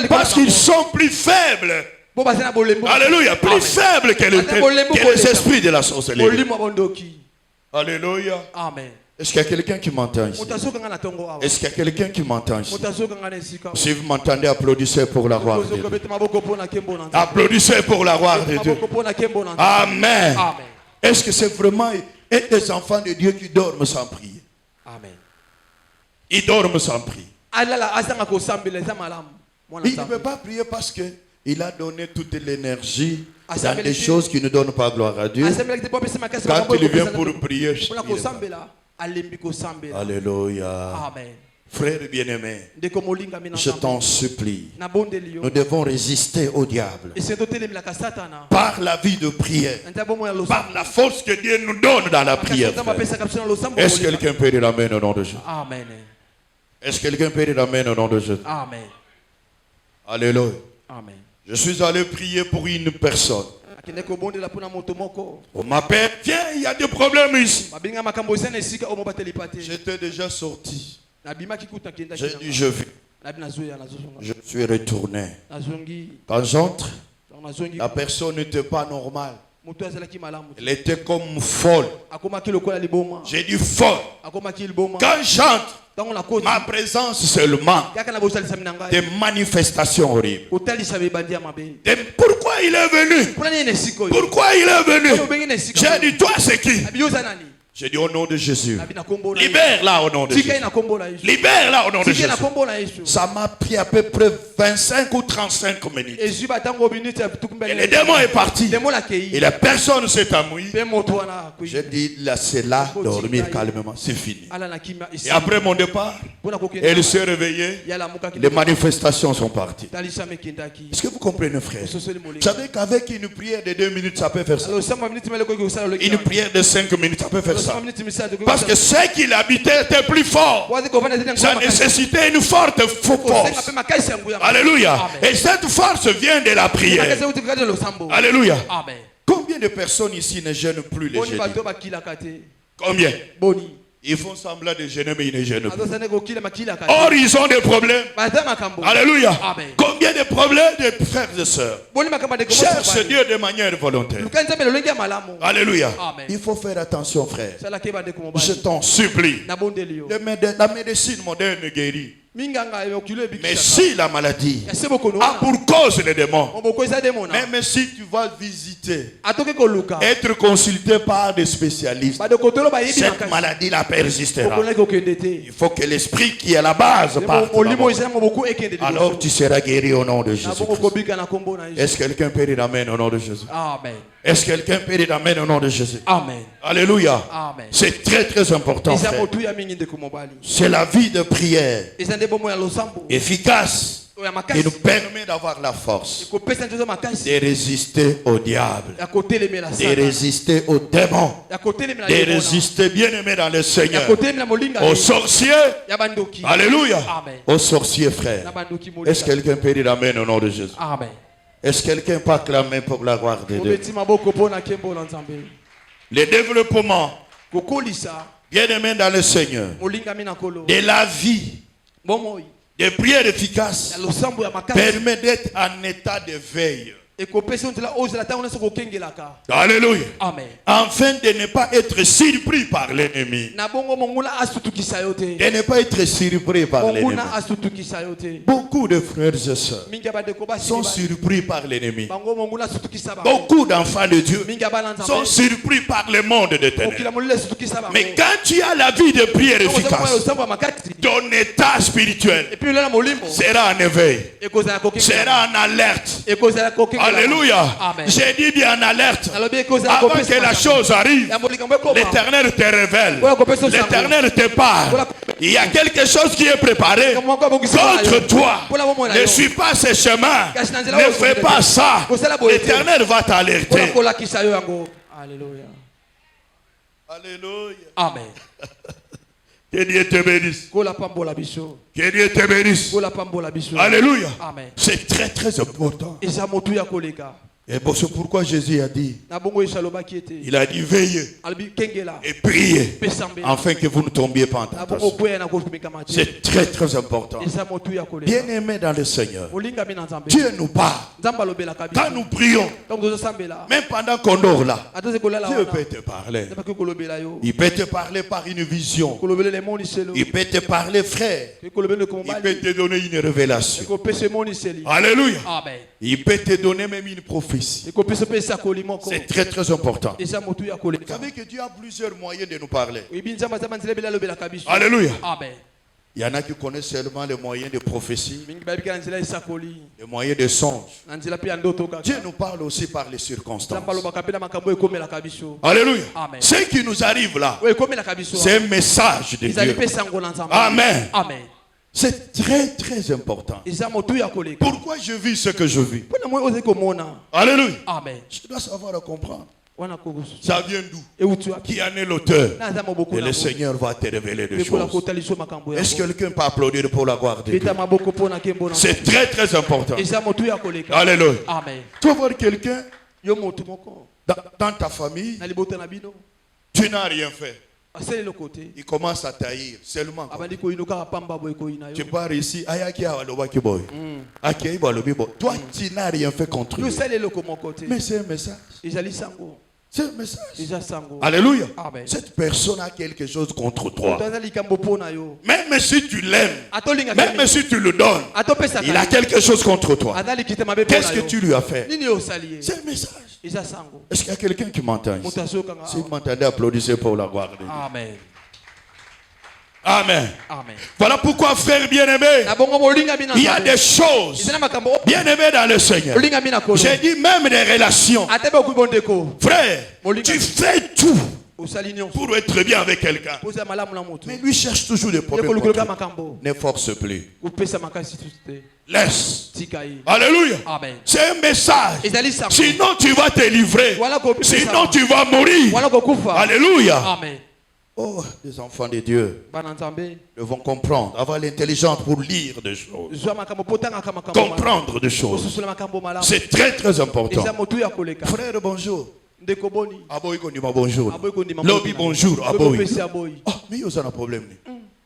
parce qu'ils sont plus faibles. Alléluia, plus faible que les esprits de la sorcellerie. Alléluia. Amen. Est-ce qu'il y a quelqu'un qui m'entend ici? Est-ce qu'il y a quelqu'un qui m'entend ici? Si vous m'entendez, applaudissez pour la gloire de Dieu. Applaudissez pour la gloire de Dieu. Amen. Est-ce que c'est vraiment des enfants de Dieu qui dorment sans prier? Amen. Ils dorment sans prier. Il ne peut pas prier parce que il a donné toute l'énergie dans des choses qui ne donnent pas gloire à Dieu. Quand il vient pour prier, alléluia. Amen. Frère bien-aimé, je t'en supplie, nous devons résister au diable par la vie de prière, par la force que Dieu nous donne dans la prière. Est-ce que quelqu'un peut dire amen au nom de Jésus? Amen. Est-ce que quelqu'un peut dire amen au nom de Jésus? Amen. Alléluia. Amen. Je suis allé prier pour une personne. On m'appelle, viens, il y a des problèmes ici. J'étais déjà sorti. J'ai dit, je viens. Je suis retourné. Quand j'entre, la personne n'était pas normale. Elle était comme folle. J'ai dit folle. Quand j'entre, ma présence seulement, des manifestations horribles. Pourquoi il est venu? Pourquoi il est venu? J'ai dit, toi c'est qui? J'ai dit au nom de Jésus. Libère-la au nom de Jésus. Libère-la au nom de Jésus. Ça m'a pris à peu près 25 ou 35 minutes. Et le démon est parti. Et la personne s'est amouillée. J'ai dit, laissez-la dormir calmement. C'est fini. Et après mon départ, elle s'est réveillée. Les manifestations sont parties. Est-ce que vous comprenez, frère? Vous savez qu'avec une prière de 2 minutes, ça peut faire ça. Une prière de 5 minutes, ça peut faire ça. Parce que ce qu'il habitait était plus fort. Ça nécessitait une forte force. Alléluia. Et cette force vient de la prière. Alléluia. Combien de personnes ici ne gênent plus les jeudis? Combien? Ils font semblant de gêner, mais ils ne gênent pas. Or, ils ont des problèmes. Alléluia. Amen. Combien de problèmes de frères et sœurs cherchent Dieu de manière volontaire. Alléluia. Amen. Il faut faire attention, frère. Je t'en supplie. La médecine moderne guérit. Mais si la maladie a pour cause les démons, même si tu vas visiter, être consulté par des spécialistes, cette maladie la persistera. Il faut que l'esprit qui est à la base parte. Alors tu seras guéri au nom de Jésus. Est-ce que quelqu'un peut dire amen au nom de Jésus? Amen. Est-ce que quelqu'un peut dire amen au nom de Jésus? Amen. Alléluia. Amen. C'est très très important, frère. C'est la vie de prière efficace qui nous permet d'avoir la force de résister au diable, de résister aux démons, de résister, bien aimé dans le Seigneur, aux sorciers. Alléluia. Aux sorciers, frère. Est-ce que quelqu'un peut dire amen au nom de Jésus? Amen. Est-ce que quelqu'un peut acclamer pour la gloire de Dieu? Le développement, bien aimé dans le Seigneur, de la vie, des prières efficaces, permet d'être en état de veille. Alléluia. Amen. Afin de ne pas être surpris par l'ennemi. De ne pas être surpris par l'ennemi. Beaucoup de frères et sœurs sont surpris par l'ennemi. Beaucoup d'enfants de Dieu sont surpris par le monde de ténèbres. Mais quand tu as la vie de prière efficace, ton état spirituel sera en éveil, sera en alerte. Alléluia. Amen. J'ai dit bien en alerte. Avant que la chose arrive, l'Éternel te révèle. L'Éternel te parle. Il y a quelque chose qui est préparé contre toi. Ne suis pas ce chemin. Ne fais pas ça. L'Éternel va t'alerter. Alléluia. Alléluia. Amen. Que Dieu te bénisse. Que Dieu te bénisse. Alléluia. Amen. C'est très très important. Et c'est pourquoi Jésus a dit, il a dit veillez et priez afin que vous ne tombiez pas en tentation. C'est très très important. Bien aimé dans le Seigneur, Dieu nous parle. Quand nous prions, même pendant qu'on dort là, Dieu peut te parler. Il peut te parler par une vision. Il peut te parler, frère. Il peut te donner une révélation. Alléluia. Amen. Il peut te donner même une prophétie. C'est très très important. Vous savez que Dieu a plusieurs moyens de nous parler. Alléluia. Amen. Il y en a qui connaissent seulement les moyens de prophétie, les moyens de songe. Dieu nous parle aussi par les circonstances. Alléluia. Amen. Ce qui nous arrive là, c'est un message de Dieu. Amen. Amen. C'est très très important. Pourquoi je vis ce que je vis? Alléluia. Amen. Je dois savoir et comprendre. Ça vient d'où? Qui en est l'auteur? Et le Seigneur va te révéler des choses. Est-ce que quelqu'un peut applaudir pour la gloire de Dieu? C'est très très important. Alléluia. Amen. Tu vas voir quelqu'un dans ta famille, tu n'as rien fait. Il commence à taillir seulement. Tu pars ici, toi tu n'as rien fait contre lui. Mais c'est un message. C'est un message. Alléluia. Amen. Cette personne a quelque chose contre toi. Même si tu l'aimes, même si tu le donnes, il a quelque chose contre toi. Qu'est-ce que tu lui as fait? C'est un message. Est-ce qu'il y a quelqu'un qui m'entend ici? Si vous m'entendez, applaudissez pour la gloire de Dieu. Amen. Amen. Amen. Voilà pourquoi, frère bien-aimé, il y a des choses bien-aimées dans le Seigneur. J'ai dit même des relations. Frère, tu fais tout pour être bien avec quelqu'un. Mais lui cherche toujours des problèmes. Ne force plus. Laisse. Alléluia. Amen. C'est un message. Sinon tu vas te livrer. Sinon tu vas mourir. Alléluia. Amen. Oh, les enfants de Dieu devons comprendre, avoir l'intelligence pour lire des choses, comprendre des choses. C'est très très important. Frère, bonjour. Aboy Konima, bonjour. Lobby, bonjour. Aboy. mais il y a un problème.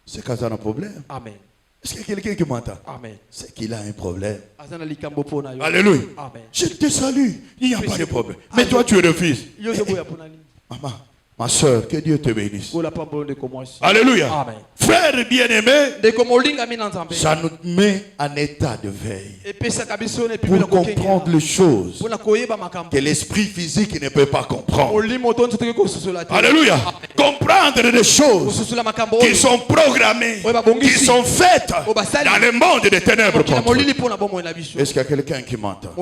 C'est quand il y a un problème. Amen. Est-ce qu'il y a quelqu'un qui m'entend? Amen. C'est qu'il a un problème. Amen. Alléluia. Amen. Je te salue. Il n'y a pas de problème. Mais toi, tu refuses. Maman, ma soeur, que Dieu te bénisse. Alléluia. Amen. Frère bien-aimé, ça nous met en état de veille pour comprendre les choses que l'esprit physique ne peut pas comprendre. Alléluia. Comprendre des choses qui sont programmées, qui sont faites dans le monde des ténèbres. Est-ce qu'il y a quelqu'un qui m'entend?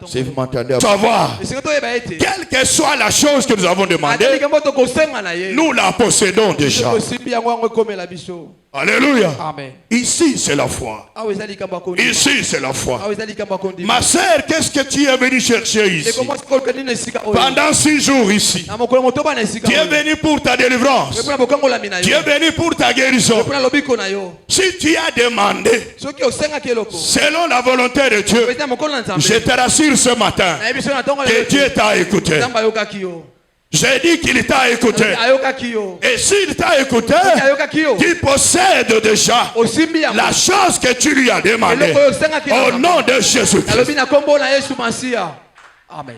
Si vous m'entendez, savoir, quelle que soit la chose que nous avons demandé, nous la possédons déjà. Alléluia. Amen. Ici, c'est la foi. Ici, c'est la foi. Ma sœur, qu'est-ce que tu es venu chercher ici? Pendant 6 jours ici. Tu es venu pour ta délivrance. Tu es venu pour ta guérison. Si tu as demandé selon la volonté de Dieu, je te rassure ce matin que Dieu t'a écouté. J'ai dit qu'il t'a écouté. Et s'il t'a écouté, tu possèdes déjà la chose que tu lui as demandé. Au nom de Jésus-Christ. Amen.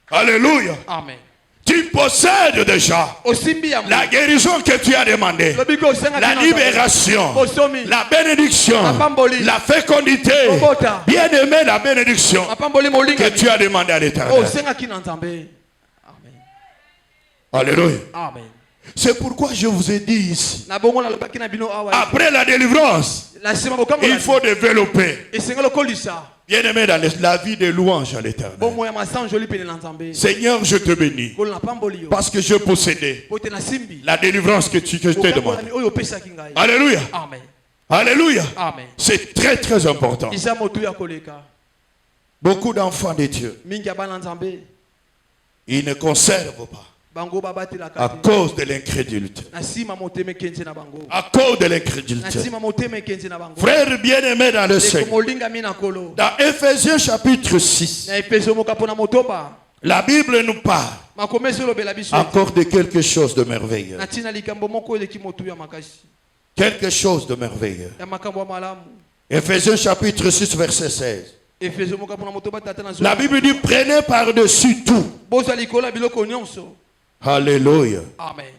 Alléluia. Amen. Tu possèdes déjà la guérison que tu as demandée, la libération, la bénédiction, la fécondité. Bien-aimé, la bénédiction que tu as demandée à l'Éternel. Alléluia. Amen. C'est pourquoi je vous ai dit ici, après la délivrance, il faut développer. Bien-aimé, dans la vie de louange à l'Éternel. Seigneur, je te bénis parce que je possédais la délivrance que je t'ai demandé. Alléluia. Amen. Alléluia. Amen. C'est très très important. Beaucoup d'enfants de Dieu, ils ne conservent pas à cause de l'incrédulité. À cause de l'incrédulité. Frère bien-aimé dans le Seigneur, dans Ephésiens chapitre 6, la Bible nous parle encore de quelque chose de merveilleux. Quelque chose de merveilleux. Ephésiens chapitre 6 verset 16. La Bible dit: prenez par-dessus tout. Alléluia. Amen.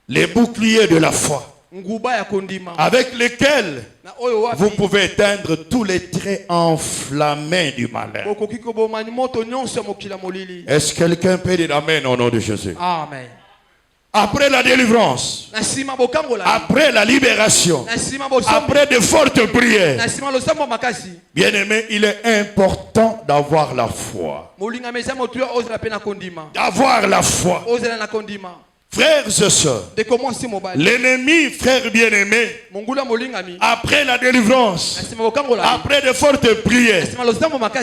Les boucliers de la foi, avec lesquels vous pouvez éteindre tous les traits enflammés du malin. Est-ce que quelqu'un peut dire amen au nom de Jésus? Amen. Après la délivrance, après la libération, après de fortes prières, bien-aimé, il est important d'avoir la foi. D'avoir la foi. Frères et sœurs, l'ennemi, frère bien-aimé, après la délivrance, après de fortes prières,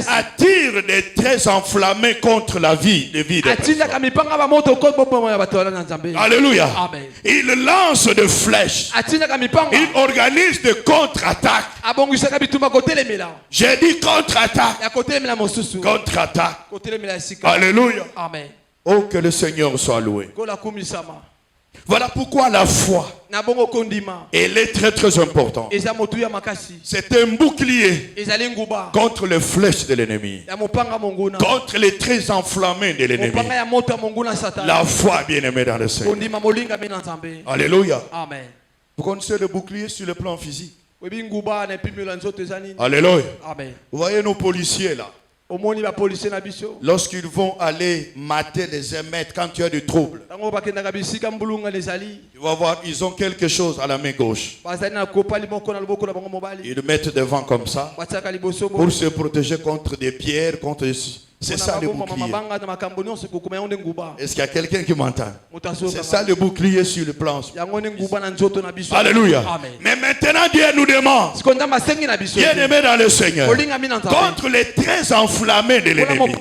attire des traits enflammés contre la vie des vies des personnes. Alléluia. Amen. Il lance des flèches. Il organise des contre-attaques. J'ai dit contre-attaque. Contre-attaque. Alléluia. Amen. Oh, que le Seigneur soit loué. Voilà pourquoi la foi, elle est très très importante. C'est un bouclier contre les flèches de l'ennemi, contre les traits enflammés de l'ennemi. La foi, bien-aimée dans le Seigneur. Alléluia. Amen. Vous connaissez le bouclier sur le plan physique? Alléluia. Amen. Vous voyez nos policiers là, lorsqu'ils vont aller mater les émeutes quand il y a du trouble, tu vas voir, ils ont quelque chose à la main gauche. Ils le mettent devant comme ça pour se protéger contre des pierres, contre... C'est ça le bouclier. Est-ce qu'il y a quelqu'un qui m'entend? C'est ça le bouclier sur le plan. Alléluia. Amen. Mais maintenant Dieu nous demande, bien aimé dans le Seigneur, contre les traits enflammés de l'ennemi,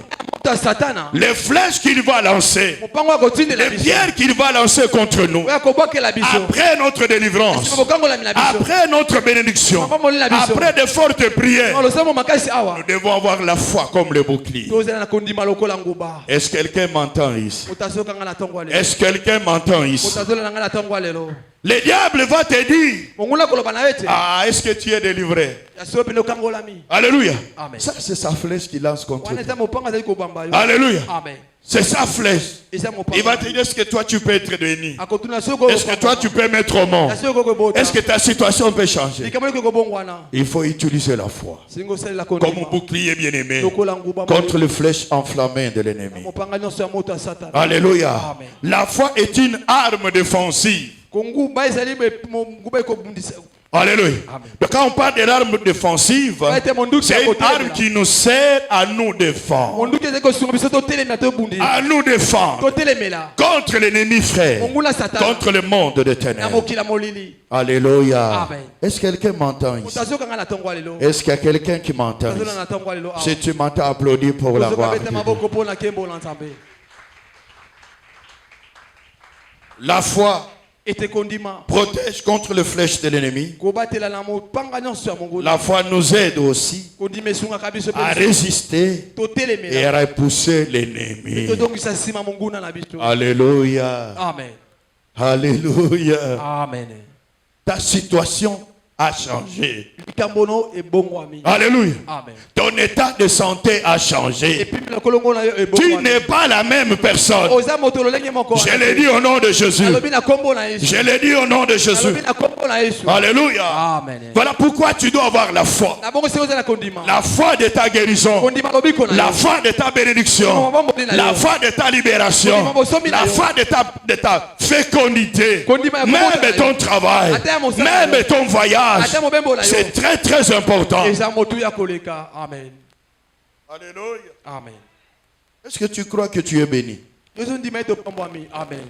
les flèches qu'il va lancer, les pierres qu'il va lancer contre nous, après notre délivrance, après notre bénédiction, après de fortes prières, nous devons avoir la foi comme le bouclier. Est-ce que quelqu'un m'entend ici? Est-ce que quelqu'un m'entend ici? Le diable va te dire, ah, est-ce que tu es délivré? Alléluia. Amen. Ça, c'est sa flèche qui lance contre toi. Alléluia. Amen. C'est sa flèche. Il va te dire, est-ce que toi tu peux être béni? Est-ce que toi tu peux mettre au monde? Est-ce que ta situation peut changer? Il faut utiliser la foi comme un bouclier bien aimé contre les flèches enflammées de l'ennemi. Alléluia. Amen. La foi est une arme défensive. Alléluia. Donc quand on parle de l'arme défensive, c'est une arme qui nous sert à nous défendre. À nous défendre contre l'ennemi frère, contre le monde de ténèbres. Alléluia. Est-ce que quelqu'un m'entend ici? Est-ce qu'il y a quelqu'un qui m'entend ici? Si tu m'entends, applaudis pour la gloire de Dieu. La foi protège contre les flèches de l'ennemi. La foi nous aide aussi à résister et à repousser l'ennemi. Alléluia. Amen. Alléluia. Amen. Ta situation a changé. Alléluia. Amen. Ton état de santé a changé. Tu n'es pas la même personne. Je l'ai dit au nom de Jésus. Je l'ai dit au nom de Jésus. Alléluia. Amen. Voilà pourquoi tu dois avoir la foi. La foi de ta guérison. La foi de ta bénédiction. La foi de ta libération. La foi de ta fécondité. Même ton travail. Même ton voyage. C'est très très important. Amen. Alléluia. Amen. Est-ce que tu crois que tu es béni? Amen.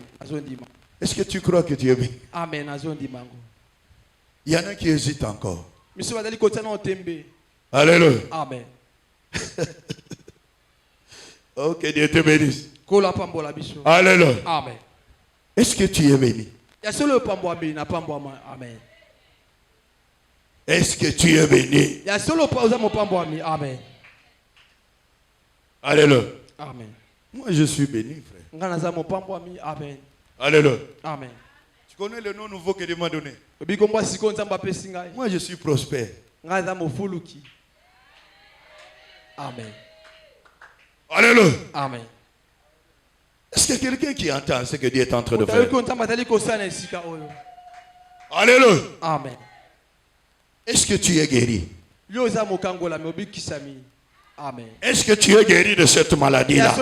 Est-ce que tu crois que tu es béni? Amen. Il y en a qui hésitent encore. Alléluia. Amen. Oh, que Dieu te bénisse. Alléluia. Amen. Est-ce que tu es béni? Amen. Est-ce que tu es béni? Amen. Alléluia. Amen. Moi je suis béni, frère. Amen. Alléluia. Amen. Tu connais le nom nouveau que Dieu m'a donné? Moi je suis prospère. Amen. Alléluia. Amen. Est-ce que quelqu'un qui entend ce que Dieu est en train de faire? Alléluia. Amen. Est-ce que tu es guéri? Amen. Est-ce que tu es guéri de cette maladie-là?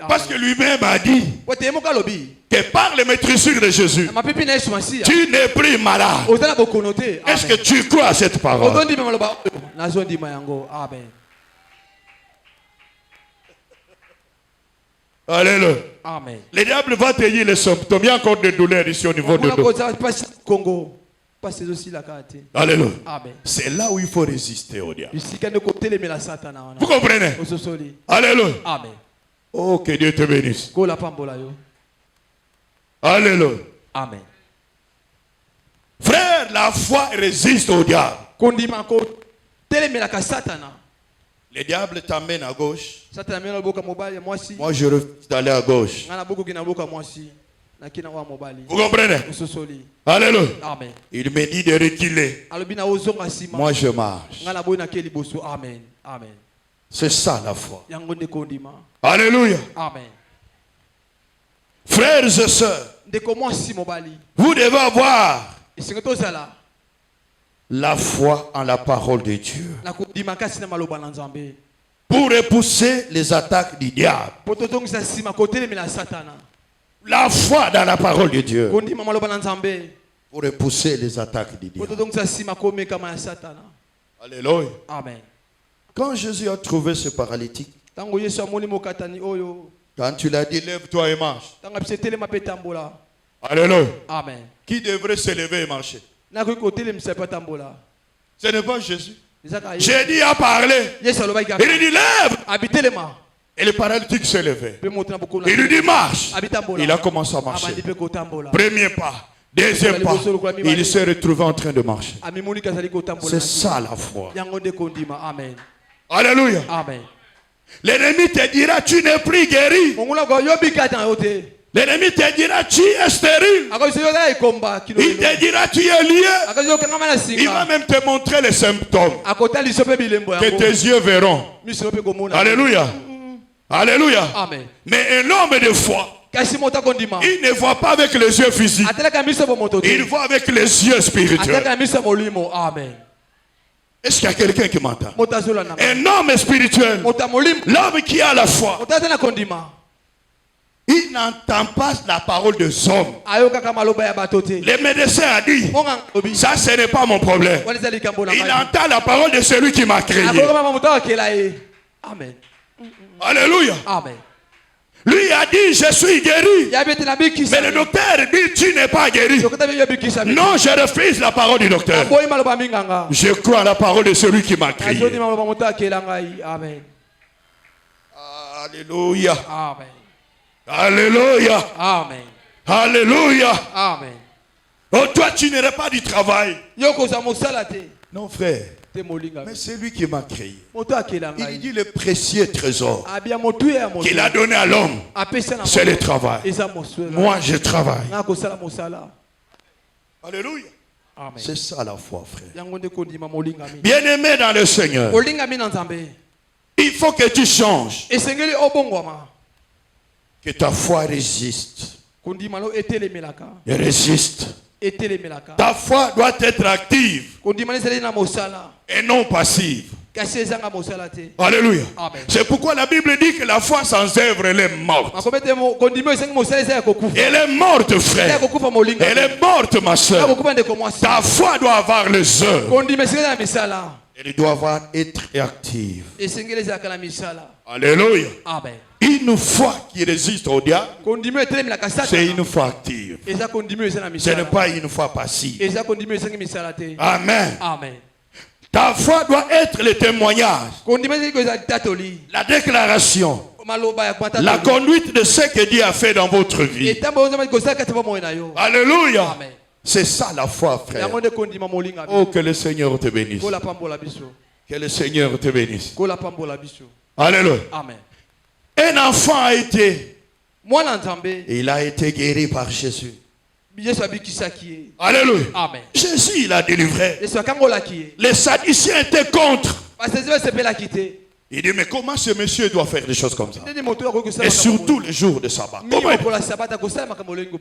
Parce que lui-même a dit que par les maîtrisures de Jésus, tu n'es plus malade. Est-ce que tu crois à cette parole? Amen. Alléluia. Amen. Le diable va te dire les symptômes. Il y a encore des douleurs ici au niveau de dos. Alléluia. Amen. C'est là où il faut résister au diable. Vous Vous comprenez? Alléluia. Amen. Oh, que Dieu te bénisse. Alléluia. Amen. Frère, la foi résiste au diable. Le diable t'amène à gauche. Moi, je refuse d'aller à gauche. Vous comprenez? Alléluia. Amen. Il me dit de reculer. Moi, je marche. Amen. Amen. C'est ça la foi. Alléluia. Amen. Frères et sœurs, vous devez avoir la foi en la parole de Dieu pour repousser les attaques du diable. La foi dans la parole de Dieu pour repousser les attaques du diable. Alléluia. Amen. Quand Jésus a trouvé ce paralytique, quand tu l'as dit, lève-toi et marche. Alléluia. Amen. Qui devrait se lever et marcher? Ce n'est pas Jésus. Jésus a parlé. Il lui dit lève. Et le paralytique s'est levé. Il lui dit marche. Il a commencé à marcher. Premier pas. Deuxième pas. Il s'est retrouvé en train de marcher. C'est ça la foi. Alléluia. Amen. L'ennemi te dira tu n'es plus guéri. L'ennemi te dira tu es stérile. Il te dira tu es lié. Il va même te montrer les symptômes que tes yeux verront. Alléluia. Alléluia. Amen. Mais un homme de foi, il ne voit pas avec les yeux physiques. Il voit avec les yeux spirituels. Amen. Est-ce qu'il y a quelqu'un qui m'entend? Un homme spirituel, l'homme qui a la foi, il n'entend pas la parole des hommes. Le médecin a dit, ça ce n'est pas mon problème. Il entend la parole de celui qui m'a créé. Amen. Alléluia. Amen. Lui a dit, je suis guéri. Mais le docteur dit, tu n'es pas guéri. Non, je refuse la parole du docteur. Je crois à la parole de celui qui m'a créé. Amen. Alléluia. Amen. Alléluia. Amen. Alléluia. Amen. Oh, toi, tu n'irais pas du travail. Non, frère. Mais c'est lui qui m'a créé. Il dit le précieux trésor qu'il a donné à l'homme, c'est le travail. Moi, je travaille. Alléluia. C'est ça la foi, frère. Bien-aimé dans le Seigneur, il faut que tu changes. Que ta foi résiste. Et résiste. Ta foi doit être active et non passive. Alléluia. C'est pourquoi la Bible dit que la foi sans œuvre, elle est morte. Elle est morte, frère. Elle est morte, ma soeur. Ta foi doit avoir les œuvres. Elle doit être active. Alléluia. Amen. Une foi qui résiste au diable, c'est une foi active. Ce n'est pas une foi passive. Amen. Amen. Ta foi doit être le témoignage, la déclaration, la conduite de ce que Dieu a fait dans votre vie. Alléluia. Amen. C'est ça la foi, frère. Oh, que le Seigneur te bénisse. Que le Seigneur te bénisse. Alléluia. Amen. Un enfant a été, et il a été guéri par Jésus. Alléluia. Amen. Jésus, il a délivré. Les Sadduciens étaient contre. Il dit, mais comment ce monsieur doit faire des choses comme ça? Et surtout les jours de sabbat.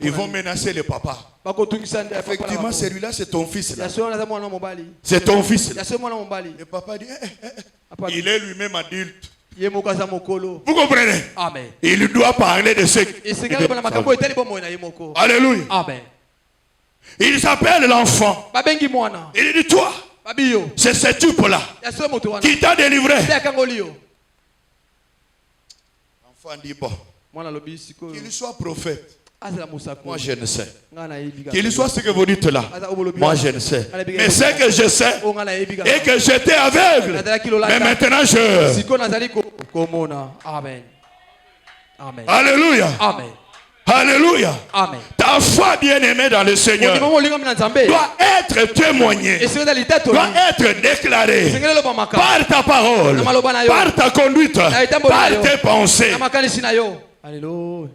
Ils vont menacer le papa. Effectivement, celui-là, c'est ton fils. C'est ton fils. Le papa dit, il est lui-même adulte. Vous comprenez? Amen. Il doit parler de ce. Alléluia. Amen. Il s'appelle l'enfant. Il dit, toi, c'est ce type-là qui t'a délivré. L'enfant dit, bon, qu'il soit prophète. Moi je ne sais. Qu'il soit ce que vous dites là. Moi je ne sais. Mais ce que je sais est que j'étais aveugle. Mais maintenant je. Amen. Amen. Alléluia. Amen. Alléluia. Amen. Ta foi bien-aimée dans le Seigneur doit être témoignée, doit être déclarée par ta parole, par ta conduite, par tes pensées.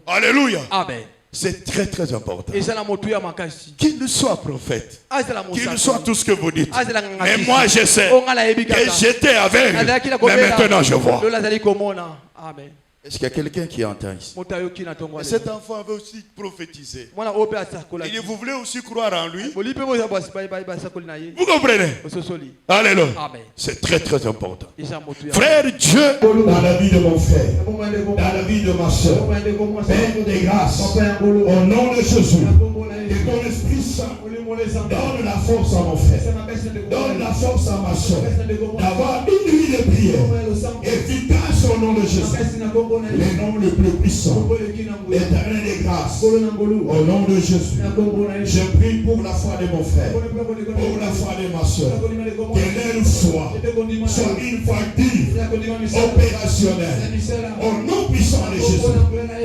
Alléluia. Amen. C'est très très important. Qu'il soit prophète, qu'il soit tout ce que vous dites. Mais moi je sais que j'étais aveugle, mais maintenant je vois. Amen. Est-ce qu'il y a quelqu'un qui entend ici? Et cet enfant avait aussi prophétisé. Et vous voulez aussi croire en lui? Vous comprenez? Alléluia. C'est très très important. Frère Dieu, dans la vie de mon frère, dans la vie de ma soeur, Père de grâce, au nom de Jésus, que ton Esprit Saint donne la force à mon frère, donne la force à ma soeur, d'avoir une nuit de prière efficace bénissons au nom de Jésus. Les noms les plus puissants. Éternel des grâces. Au nom de Jésus. Je prie pour la foi de mon frère. Pour la foi de ma soeur. Que leur foi soit une foi active, opérationnelle. Au nom puissant de Jésus.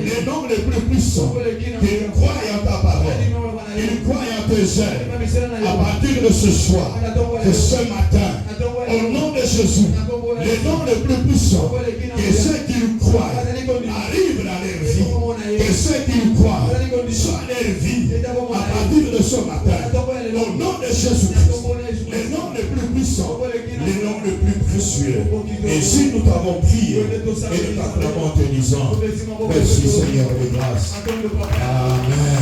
Les noms les plus puissants. Qu'ils croient en ta parole. Qu'ils croient en tes œuvres. À partir de ce soir, de ce matin, au nom de Jésus, les noms les plus puissants, que ceux qui croient arrivent dans leur vie, que ceux qui croient soient leur vie à partir de ce matin, au nom de Jésus-Christ, les noms les plus puissants, les noms les plus précieux. Et si nous t'avons prié et nous t'acclamons en te disant, merci Seigneur de grâce. Amen.